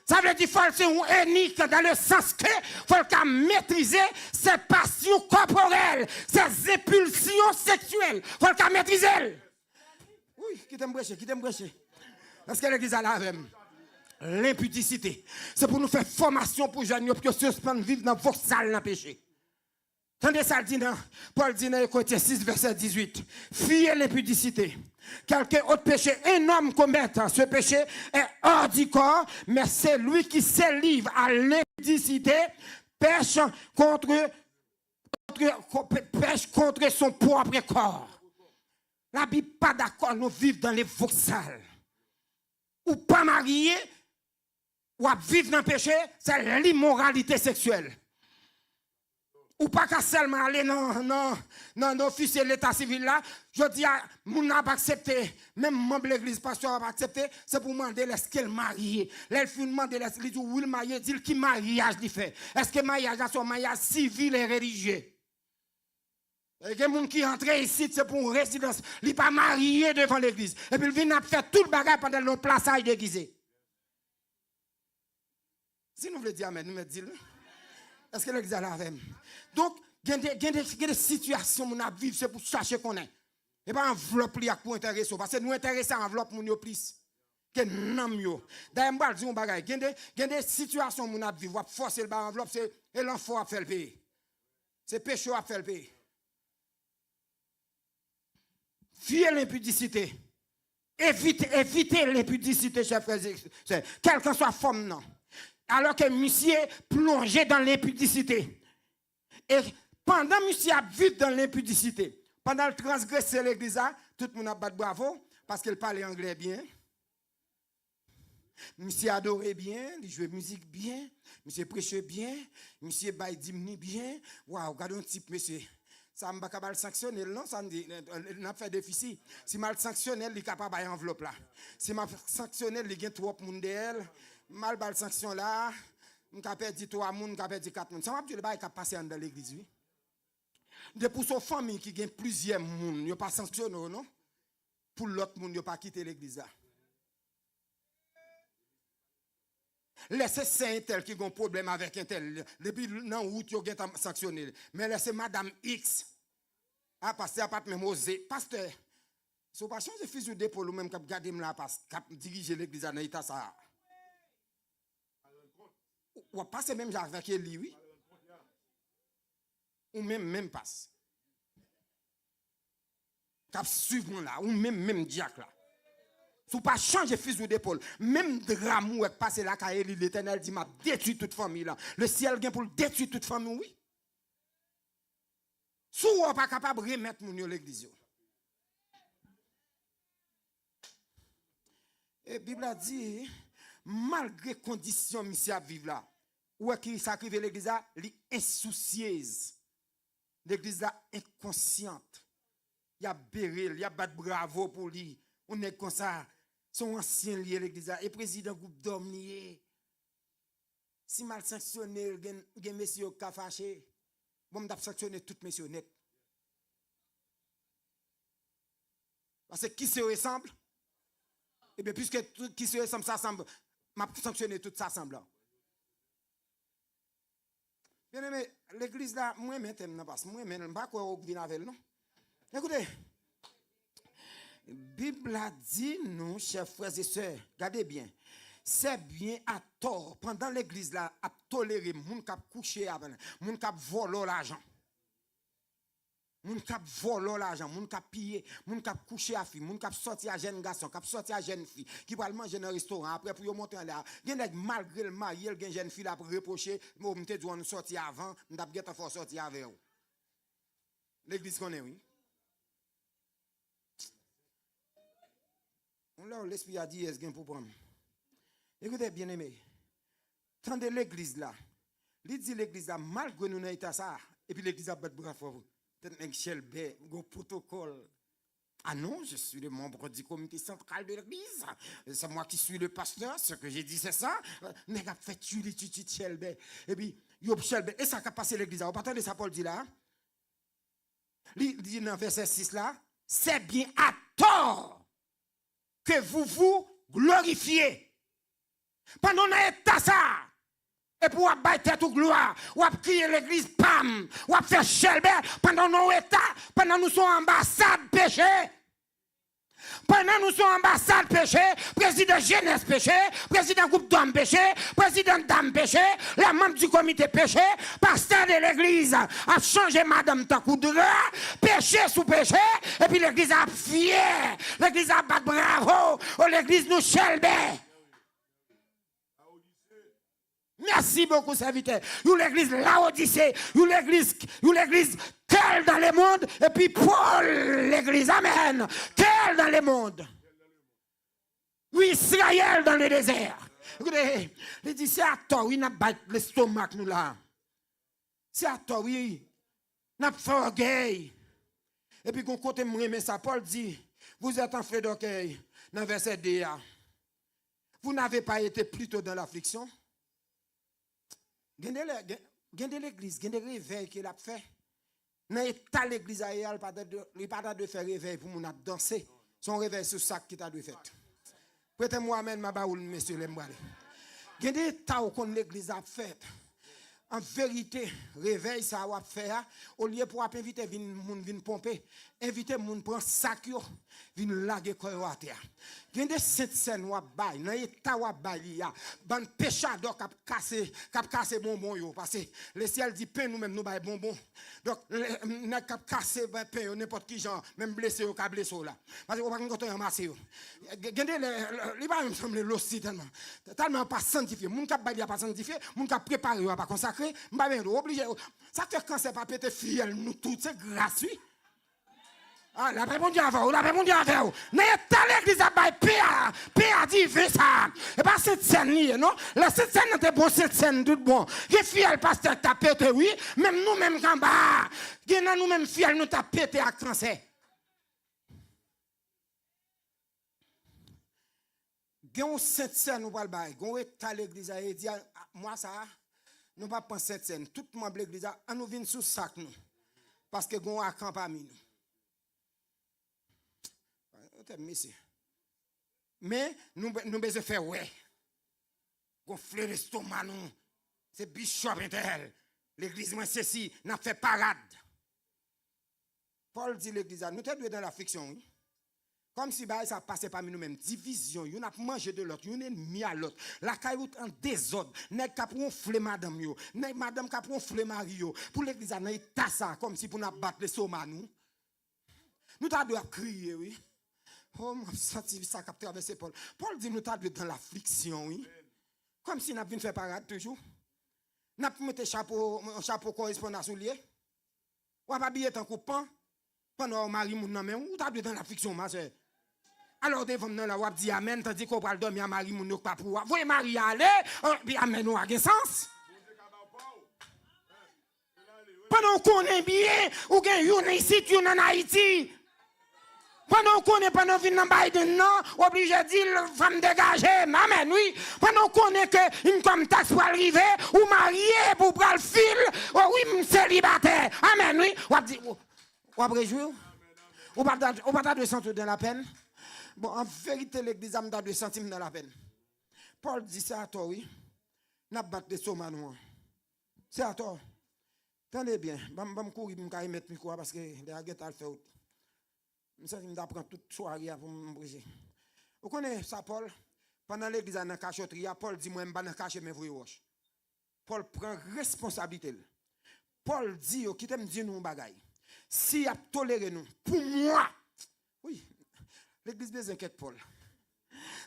Ça veut dire qu'il faut être unique dans le sens que faut maîtriser ses passions corporelles, ses impulsions sexuelles. Faut le maîtriser. Oui, qui t'aime brécher. Parce que l'église a la même. L'impudicité. C'est pour nous faire formation pour jeunes pour que suspendre vivre dans vos salles dans le péché. Tendez ça, Paul dit dans Corinthiens 6, verset 18. Fuyez l'impudicité. Quelqu'un autre péché, un homme commet ce péché est hors du corps, mais c'est lui qui se livre à l'impudicité, pêche contre son propre corps. La Bible n'est pas d'accord, nous vivons dans les vauxhalles. Ou pas marié, ou à vivre dans le péché, c'est l'immoralité sexuelle. Ou pas qu'à seulement aller dans l'officier de l'état civil là, je dis à mon n'a pas accepté, même membre de l'église pasteur n'a pas accepté, c'est pour demander est-ce qu'elle mariée. Elle fait demander l'église où il marié, dit qui mariage il fait. Est-ce que mariage est un mariage civil et religieux? Et que gens qui rentrent ici, c'est pour une résidence, il n'est pas marié devant l'église. Et puis il vient faire tout le bagage pendant le plaçage déguisé. Si nous voulons dire amen, nous me disons. Est-ce que l'église a la même? Donc, il y a des situations où nous vivons, c'est pour chercher qu'on est. Et pas enveloppe pour intéresser. Parce que nous intéressons à enveloppe pour nous plus. Que nous d'ailleurs, je vais dire il y a des situations où nous vivons, forcer le enveloppe, c'est l'enfant à faire le pays. C'est péché à faire le pays. Fuyez l'impudicité. Évitez l'impudicité, chers frères et sœurs. Quelle que soit la forme, non. Alors que monsieur plongé dans l'impudicité. Et pendant que monsieur a vécu dans l'impudicité, pendant le transgresser l'église, tout le monde a battu bravo parce qu'il parlait anglais bien. Monsieur adorait bien, il jouait musique bien, monsieur prêchait bien, monsieur baille d'hymne bien. Waouh, regardez un type, monsieur. Ça ne va pas sanctionner, non? Ça n'a fait déficit. Si mal sanctionné, il est capable de enveloppe là. Si mal sanctionné, il y a trop de monde d'elle. Mal bal sanction là, on a perdu 3 moun, on a perdu 4 moun. Ça m'a dit le bail qui a passé dans l'église, oui. De pour son famille qui gagne plusieurs moun, yo pas sanctionné non. Pour l'autre moun, yo pas quitté l'église là. Laissez saint tel qui a un problème avec un tel, depuis dans route yo gen sanctionné. Mais laissez madame X. Ah pasteur pas même osé. Pasteur, si vous pas changer fusil d'épaule ou même cap garder là cap diriger l'église dans état ça. Ou passer même avec lui, oui. Ou même passe. Cap suivre là, ou même diacre là. Si vous pas changer fusil d'épaule, même drame ou passer la caille, l'Éternel dit m'a détruit toute famille là. Le ciel vient pour détruire toute famille, oui. Si vous n'êtes pas capable de remettre mon l'église. Et la Bible a dit, malgré les conditions monsieur à vivre là, où est qui s'arrive l'église là, elle est insoucieuse. L'église là inconsciente. Il y a Béril, il y a bat bravo pour lui. On est comme ça. Son ancien lié l'église là. Et président groupe d'hommes lié. Si mal sanctionné, il y a messieurs qui ont fâché. Bon, je vais sanctionner tout messieurs net. Parce que qui se ressemble? Et bien, puisque tout qui se ressemble, ça semble, je vais sanctionner tout ça semble. Bien aimé, l'église là, moi, maintenant, parce que moi, je ne sais pas quoi vous venez avec, non? Écoutez, la Bible a dit, nous, chers frères et sœurs, regardez bien, c'est bien à tort, pendant l'église là, à tolérer, moun k'ap coucher avec, moun k'ap voler l'argent. Moun k'ap voler l'argent, moun k'ap piller, moun k'ap coucher à fille, moun k'ap sortir à jeune garçon, k'ap sortir à jeune fille, qui va manger dans un restaurant après pour monter en l'air. Gen malgré le mari, il y a une jeune fille là pour reprocher, moi m'te dit on sortir avant, m't'a bien faut sortir avec vous. L'église connaît oui. On là l'esprit a dit est-ce gain pour prendre. Écoutez bien aimé. Tendez l'église là. Il dit l'église là malgré nous n'avons pas ça et puis l'église a battu bravo. Peut-être Shelby, un protocole. Ah non, je suis le membre du comité central de l'église. C'est moi qui suis le pasteur. Ce que j'ai dit, c'est ça. N'est pas fait tuer Shelby. Et puis, Shelby. Et ça a passé l'église. Vous entendez ça, Paul dit là? Il dit dans verset 6 là. C'est bien à tort que vous vous glorifiez. Pendant qu'on est ça. Et pour abattre toute gloire, ou crier l'église, pam, ou faire Shelby, pendant nos états, pendant nous sommes ambassade péché. Pendant nous sommes ambassade péché, président jeunesse péché, président groupe d'hommes péché, président dame péché, la membre du comité péché, pasteur de l'église a changé madame Takoudra, péché sous péché, et puis l'église a fier, l'église a battu bravo, l'église nous Shelby. Merci beaucoup, serviteur. Vous l'église Laodicée, vous l'église quelle dans le monde, et puis Paul, l'église, amen. Quelle dans le monde. Oui, Israël dans le désert. Écoutez, il dit, c'est à toi, oui, n'a pas l'estomac, nous là. C'est à toi, oui, n'a pas orgueil. Et puis, quand côté me ça, Paul dit, vous êtes enflé d'orgueil, dans verset 2. Vous n'avez pas été plutôt dans l'affliction? Gardez l'église, gardez le réveil qu'il a fait. Dans l'état de l'église, il n'y a pas de faire réveil pour nous danser. Son réveil sur ça qui t'a dû faire. Prêtez-moi à ma baoule, monsieur Lembrale. Gardez l'état où l'église a fait. En vérité, réveil, ça va faire. Au lieu pour inviter moun vin pomper, inviter moun prendre sac yo, vin laguer koyo à terre. Gen de cette scène wa bay, nan état wa bay ya, ban péchador k'ap casser bonbon yo parce que le ciel dit pain nous même nous bay bonbon. Donc n'a k'ap casser pain yo n'importe qui genre, même blessé yo ka blessé là. Parce que on pas konton ramasser yo. Gen de li ba me semble l'ossi tellement pas sanctifié. Moun k'ap bay pas sanctifié, moun k'ap préparé pas consacré, m'pa ben obligé. Ça fait quand c'est pas péter fiel nous tout c'est gratuit. Ah, la bon Dieu avant, la bon Dieu avant. Mais t'as l'église à bail, Pierre a dit, fais ça. Et pas cette scène, non? La cette scène était bon, cette scène tout bon. Les fiel pasteur t'a pété, oui. Même nous-mêmes, quand bas, nous-mêmes fiel, nous t'a pété à français. Gon cette scène, nous pas le bail. Gon est l'église à dit, moi ça, nous pas penser cette scène. Tout le monde l'église à nous vient sous sac, nous. Parce que gon a camp parmi nous. Mais nous besoin faire ouais. Gonfler l'estomac nous. C'est bishop intel. L'église moi ceci n'a fait parade. Paul dit l'église nous t'es dans la fiction. Oui? Comme si bah, ça passait parmi nous-mêmes. Division, on a mangé de l'autre, on est mis à l'autre. La caillou en désordre. Nèg ka pronfler madame yo. Nèg madame ka pronfler mari yo. Pour l'église nan ça comme si pour nous battre le soma nous. Nous t'a doit crier oui. Oh, m'a senti ça qui a traversé Paul. Paul dit nous t'as dans l'affliction, oui. Comme si nous avons fait parade toujours. Nous avons mis un chapeau correspondant sous lié. Ou pas habillé tant coupant. Pendant que Marie moun nan men, ou t'as dans l'affliction, ma soeur. Alors, devant nous, là, on dit Amen, tandis qu'on parle dormir à Marie moun pas pour. Vous voyez Marie aller, puis Amen ou a sens. Pendant qu'on est bien, ou gen yon ici, yon en Haïti. Pendant qu'on est pendant vin dans Biden non, obligé de dire femme dégagée, amen oui. Pendant qu'on est que une comme taxe pour arriver ou marié pour prendre le fil, oh oui, célibataire. Amen oui. Ou après jouer. Ou pas de sentir dans la peine. Bon, en vérité l'église a de centimes dans la peine. Paul dit ça à toi oui. N'a pas de somme nous. C'est à toi. Tenez bien, je vais courir pour mettre le micro parce que les gars ont fait autre. Je vais apprendre toute soirée pour me briser. Vous connaissez ça, Paul? Pendant l'église dans la cachotterie, Paul dit moi, je ne vais pas cacher mes vrais roches. Paul prend responsabilité. Paul dit, qui t'aime dire nous bagaille. Si a toléré nous, pour moi, oui, l'église des inquiète Paul.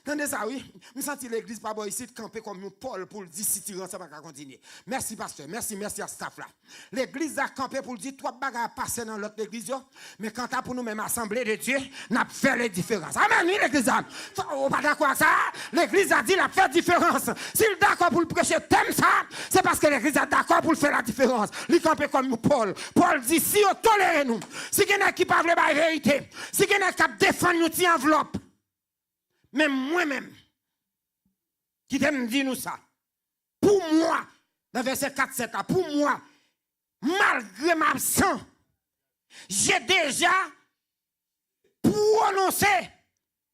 Tendez ça, oui. Je sens l'église pas bon ici de camper comme nous, Paul, pour le dire si tu rentres, ça va continuer. Merci, pasteur. Merci à staff là. L'église a campé pour le dire, trois bagages à passer dans l'autre église, mais quand tu as pour nous-mêmes assemblée de Dieu, n'a fait les différences. Amen, oui, l'église a. Vous pas d'accord avec ça? L'église a dit, la fait différence. S'il est d'accord pour le prêcher, t'aimes ça, c'est parce que l'église est d'accord pour le faire la différence. Il campé comme nous, Paul. Paul dit, si vous tolérez nous, si il y en a qui parlent la vérité, si il y en a qui défendent nous, qui enveloppe, même moi-même, qui t'aime dire nous ça, pour moi, dans verset 4-7, pour moi, malgré ma absence, j'ai déjà prononcé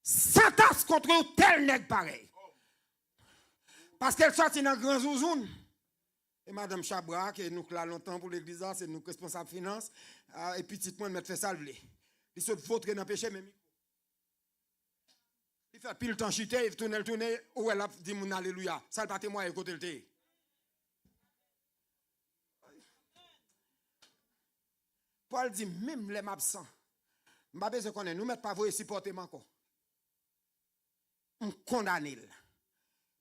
sentence contre un tel nègre pareil. Parce qu'elle sortit dans le grand zouzoun. Et Madame Chabra, qui est nous là longtemps pour l'église, c'est nous responsables finances, et petit point de mettre fait salver. Il se vote dans le péché, même. Il fait pile temps chiter, il tourne, où elle a dit mon alléluia. Ça le pas témoin côté le thé. Paul dit même les absents. Je ne sais pas nous mettre pas vous supporter encore. On condamne.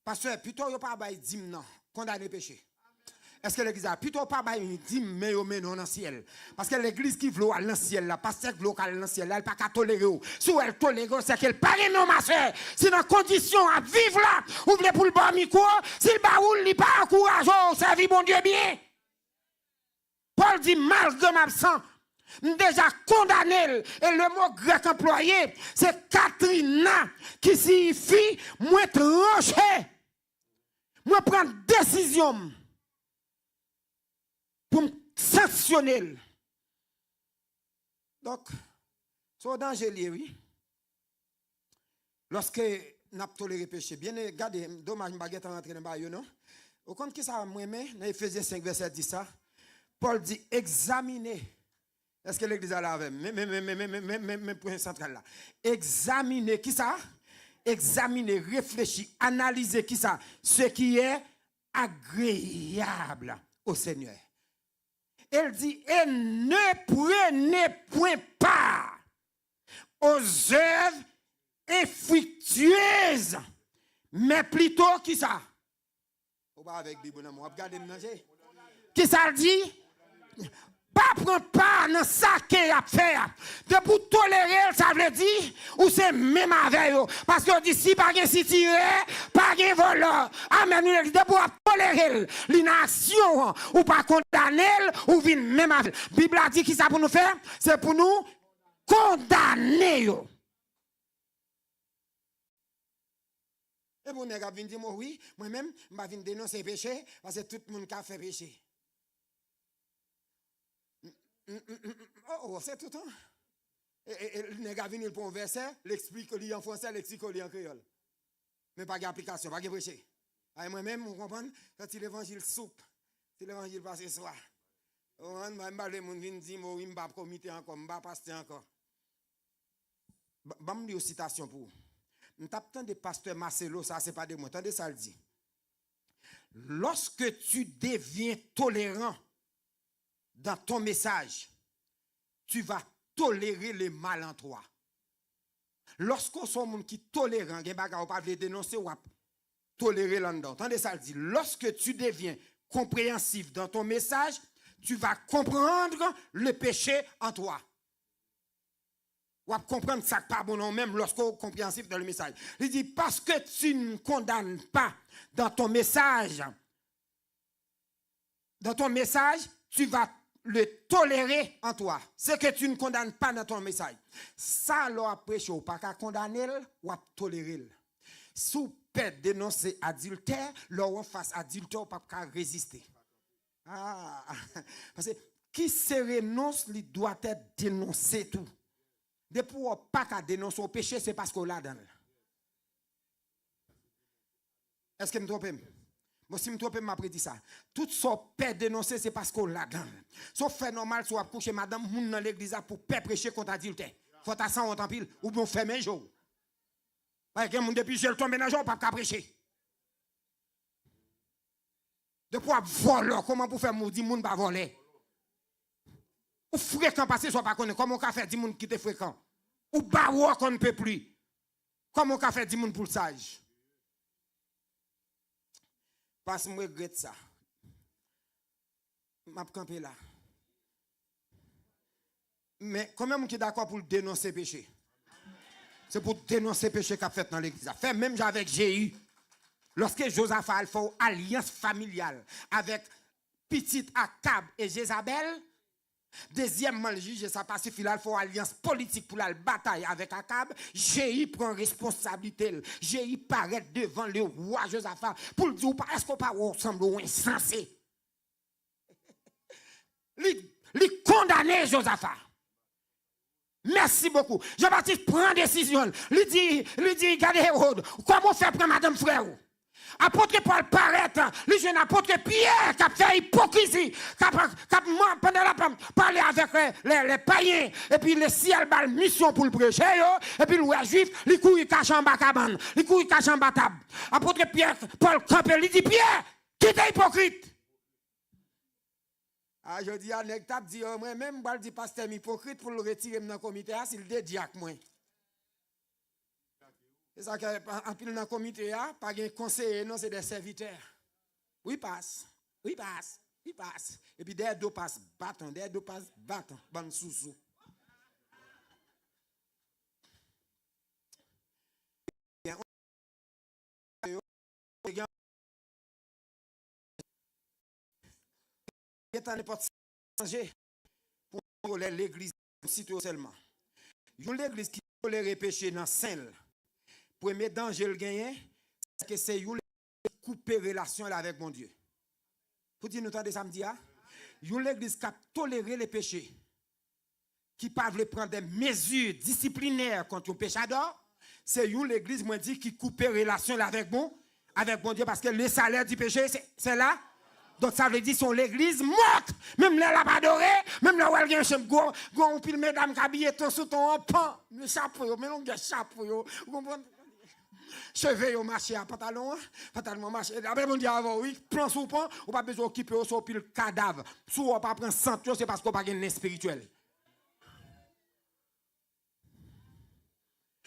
Parce que plutôt pas bail dîme non, condamner péché. Est-ce que l'église a plutôt pas bail dîme mais non dans le ciel? Parce que l'église qui veut aller dans le ciel là, pasteur qui veut aller dans le ciel là, elle pas qu'à tolérer. Si elle tolère, c'est qu'elle pas non ma soeur. Si dans condition à vivre là, ou voulez pour le bon micro, si le baoul n'est pas encourageant, servir bon Dieu bien. Paul dit malgré ma absence, déjà condamné, et le mot grec employé, c'est Katrina, qui signifie moi trancher, moi prendre décision pour me sanctionner. Donc, c'est un danger, oui. Lorsque nous avons toléré le péché, bien regardez, dommage, je ne vais pas rentrer dans le bail, non? Au compte qui ça, moi, dans Ephésiens 5, verset 10, ça, Paul dit examinez. Est-ce que l'église a là avec même point central là? Examinez, qui ça? Examinez, réfléchir, analyser, qui ça? Ce qui est agréable au Seigneur. Elle dit, et ne prenez point part aux œuvres infructueuses, mais plutôt, qui ça? On va avec Bible, on va regarder manger. Qui ça dit? Pas prendre part dans ça qu'il a fait. De pour tolérer, ça veut dire, ou c'est même avec eux. Parce que dit, si pas de si tiré, pas de voleur. Amen. De pour tolérer l'inaction, ou pas condamner, ou venir même avec. La Bible a dit qui ça pour nous faire? C'est pour nous condamner. Et pour nous, venir dire, oui, moi-même, je vais venir dénoncer le péché, parce que tout le monde a fait péché. Oh, c'est tout le temps. Et le nègre vient pour un verset, l'explique en français, l'explique en créole. Mais pas d'application, pas de prêcher. Moi-même, vous comprenez, quand l'évangile soupe, si l'évangile passe ce soir, je ne vais pas dire, je ne vais pas comité encore, je ne vais pas passer encore. Je vais vous dire une citation pour vous. Je t'attends de pasteur Marcelo, ça, ce n'est pas de moi. Attendez, ça le dit. Lorsque tu deviens tolérant dans ton message, tu vas tolérer le mal en toi. Lorsqu'on sont monde qui tolérant, gen baga ou pas veut dénoncer ou tolérer là-dedans. Attendez ça le dit. Lorsque tu deviens compréhensif dans ton message, tu vas comprendre le péché en toi. Ou à comprendre ça pas bon non même lorsqu'on est compréhensif dans le message. Il dit parce que tu ne condamnes pas dans ton message, tu vas le tolérer en toi. C'est que tu ne condamnes pas dans ton message. Ça, l'on a prêché, ou pas qu'à condamner, ou à tolérer. Sous peut dénoncer adultère, l'on face adultère, ou pas qu'à résister. Ah, parce que qui se renonce, il doit être dénoncé tout. Depuis qu'on pas qu'à dénoncer au péché, c'est parce qu'on l'a dans. Est-ce que je me trompe? Moi, si je me trompe, je m'apprête ça. Tout ce père dénoncer, c'est parce qu'on l'a dans. Sauf fait normal, soit coucher madame, moun dans l'église pour père prêcher contre adultère. Faut ta sang, on t'en pile, ou bien fermer un jour. Parce que moun depuis je le tombe dans le jour, pas qu'à prêcher. Depuis qu'on vole, comment pour faire moun, dit moun pas voler? Ou fréquent passer, soit pas connaître. Comment on a fait 10 moun qui te fréquent? Ou barreau qu'on ne peut plus. Comment on a fait 10 moun pour le sage? Parce que je regrette ça. Je vais camper là. Mais combien de gens sont d'accord pour dénoncer le péché? C'est pour dénoncer le péché qu'a fait dans l'église. Fait même avec Jéhu. Lorsque Josaphat a fait une alliance familiale avec petite Akab et Jézabel, deuxièmement, le juge, ça passe, il a fait une alliance politique pour la bataille avec Akab. Jéhu prend responsabilité. Jéhu paraît devant le roi Josaphat pour dire est-ce qu'on pas ensemble ou insensé? Il condamne Josaphat. Merci beaucoup. Jean-Baptiste prend décision. Il dit, regardez Hérode, comment faire prendre madame frère? Apôtre Paul paraît, le jeune apôtre Pierre qui a fait hypocrisie, qui a pendant la parlé avec les païens, et puis le ciel a mission pour le prêcher, et puis le juif, il couille cache en bas cabane, il couille cache en bas table. Apôtre Pierre, Paul campé, il dit Pierre, qui est hypocrite? Ah, je dis à Nectap, dit, moi même, je dis pasteur hypocrite pour le retirer dans le comité, s'il dédie avec moi. C'est ça qu'en pile dans le comité, pas de conseiller, non, c'est des serviteurs. Oui, passe. Oui, passe. Oui, passe. Et puis derrière deux passe bâton, derrière deux passe bâton, ban sous-sous. Il n'y a pas de changer pour l'église seulement. L'église qui tolère le péché dans Saint. Premier danger le gagner, c'est que c'est une couper relation avec mon Dieu. Vous dites nous entendez samedi hein? Une l'église qui a toléré les péchés, qui peuvent prendre des mesures disciplinaires contre un péchador, c'est une l'église moi dit qui coupe relation avec mon Dieu parce que le salaire du péché c'est là. Donc ça veut dire son l'église morte. Même là la pas adoré, même là où elle vient chez moi, on pile mesdames qui habillent ton sous ton pan, le chapeau, mais non chapeau, vous comprenez? Cheveux au marché à pantalon marché. Après mon Dieu avant oui, prends sous pan, ou pas besoin d'occuper au sur pile cadavre. Sous on pas prendre centre, c'est parce qu'on pas gain spirituel.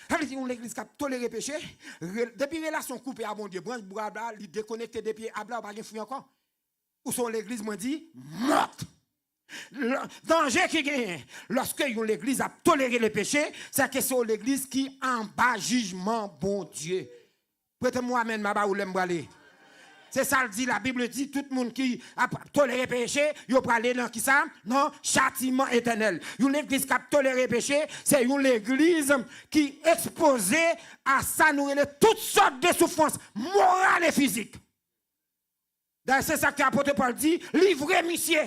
Ça veut dire l'église qui a toléré péché, depuis relation coupée à mon Dieu, branche bois il déconnecté depuis abla pas gain fruit encore. Ou son l'église m'a dit morte. Le danger qui gagne lorsque l'église a toléré le péché, c'est que c'est l'église qui en bas jugement bon Dieu. Prêtez-moi amen ma ba ou l'aime aller. C'est ça le dit la Bible dit tout le monde qui a toléré le péché, il va aller dans qui ça? Non, châtiment éternel. Une église qui a toléré le péché, c'est une église qui est exposée à ça nourrir toutes sortes de souffrances morales et physiques. C'est ça que l'apôtre Paul dit, livrez monsieur.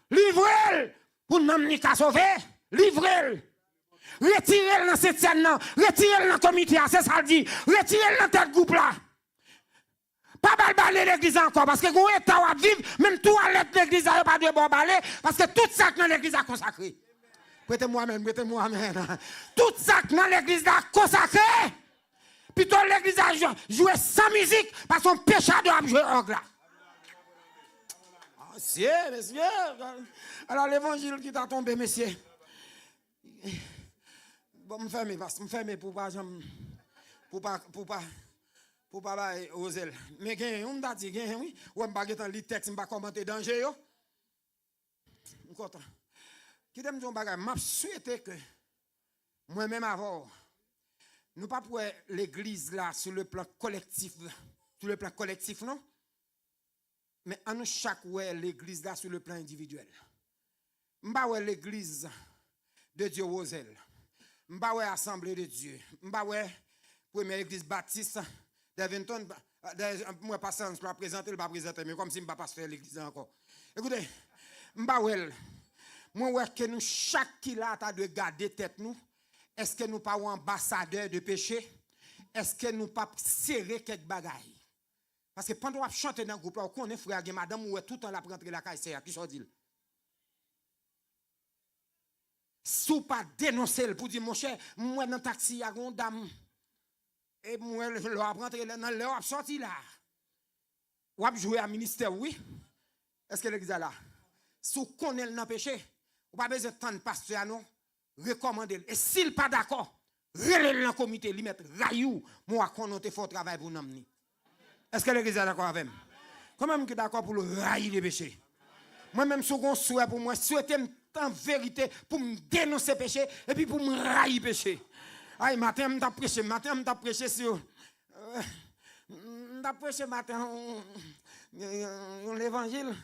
Livrez-le pour n'amener qu'à sauver. Livrez-le. Retirez-le dans cette scène, retirez-le dans le comité, c'est ça le dit. Retirez-le dans tête groupe là. Pas balbaler l'église encore, parce que vous êtes à vivre, même tout à l'être l'église n'a pas de bon balai, parce que tout ça que dans l'église a consacré. Prêtez-moi amen, prêtez-moi amen. Tout ça que dans l'église a consacré. Plutôt l'église a joué sans musique, parce qu'on péchador a joué orgue là. Messieurs. Alors l'évangile qui t'a tombé, messieurs. Bon, me fermer pour pas oser. Mais on t'a dit oui, ou pas dans le texte, pas commenter danger yo. On content. Qui t'aime ton bagage, m'a souhaité que moi-même avant nous pas pour l'église là sur le plan collectif non, mais en nous chaque ouais l'église là sur le plan individuel. M'pa ouais l'église de Dieu Roselle. M'pa ouais assemblée de Dieu. M'pa ouais première église baptiste d'Eventon. Moi pasteur je présenter le pas présenter mais comme si m'pa pasteur l'église encore. Écoutez, m'pa ouais moi ouais que nous chaque qui là ta de garder tête nous. Est-ce que nous pas ambassadeurs de péché? Est-ce que nous pas serrer quelques bagailles? Parce que pendant qu'on chante dans le groupe, on connaît frère et madame ou tout le temps la rentrer la caisse, qui sont dit. Si pas dénoncer pour dire mon cher, moi dans le taxi, il y a une dame. Et moi, je vais rentrer dans le sorti là. Ou jouer à ministère, oui. Est-ce que l'église est là? Si vous connaissez le péché, vous n'avez pas besoin de temps de pasteur, non? Recommandez. Et s'il n'est pas d'accord, relève le comité, lui mettre raillou, moi, qu'on a fait travail pour nous. Est-ce que l'église est d'accord avec moi? Comment est-ce que d'accord pour le railler les péchés? Moi-même, si je souhaite pour moi, souhaiter en vérité pour me dénoncer le péché et puis pour me railler le péché. Aïe, matin, je t'ai prêché sur. Je prêché matin l'évangile.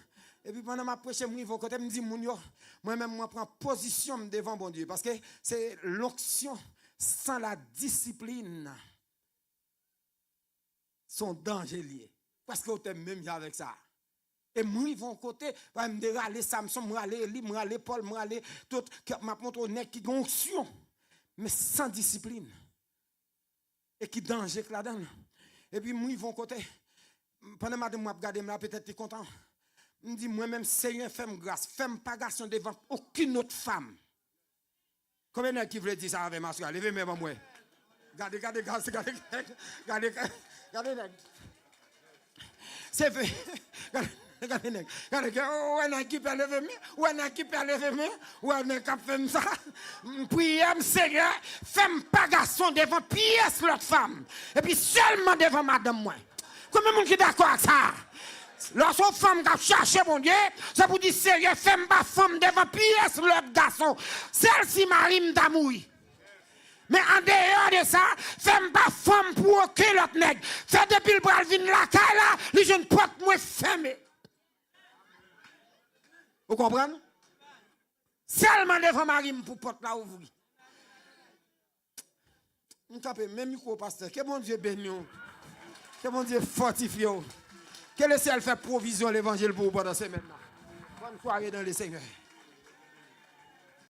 Et puis pendant ma prêche, je me dis, moi-même, je prends position devant bon Dieu. Parce que c'est l'onction sans la discipline. Sont dangereux. Parce que vous êtes même avec ça. Et moi, ils vont côté, je me râler Samson, je me râler Eli, je me râler Paul, je me râler tout, je me montre au nez qui ont onction. Mais sans discipline. Et qui danger que là-dedans. Et puis moi, ils vont côté. Pendant que je regarde, peut-être tu es content. Je me dis, moi-même, Seigneur, fais-moi grâce. Fais-moi pas garçon devant aucune autre femme. Combien de qui veut dire ça avec ma soeur? Levez-moi pour moi. Regardez. C'est fait. Regardez. Ou est-ce qui peut lever moi? Ou est-ce qui peut lever moi? Ou est-ce qui fait ça? Priez, Seigneur, fais-moi pas garçon devant pièce l'autre femme. Et puis seulement devant madame moi. Combien de monde qui est d'accord avec ça? Lorsqu'une femme qui cherche mon Dieu, ça vous dit Seigneur, fais-moi pas femme devant pièce l'autre garçon. Celle-ci m'arrive d'amour. Mais en dehors de ça, fais-moi pas femme pour aucun l'autre nègre. Fais depuis le bras vin la caille là, les jeunes portes moi fermées. Vous comprenez? Seulement devant Marie pour porte là ouvrir. On tape même micro pasteur. Que bon Dieu bénisse. Que bon Dieu fortifie. Que le ciel fait provision l'évangile pour vous pendant cette semaine. Bonne soirée dans le Seigneur.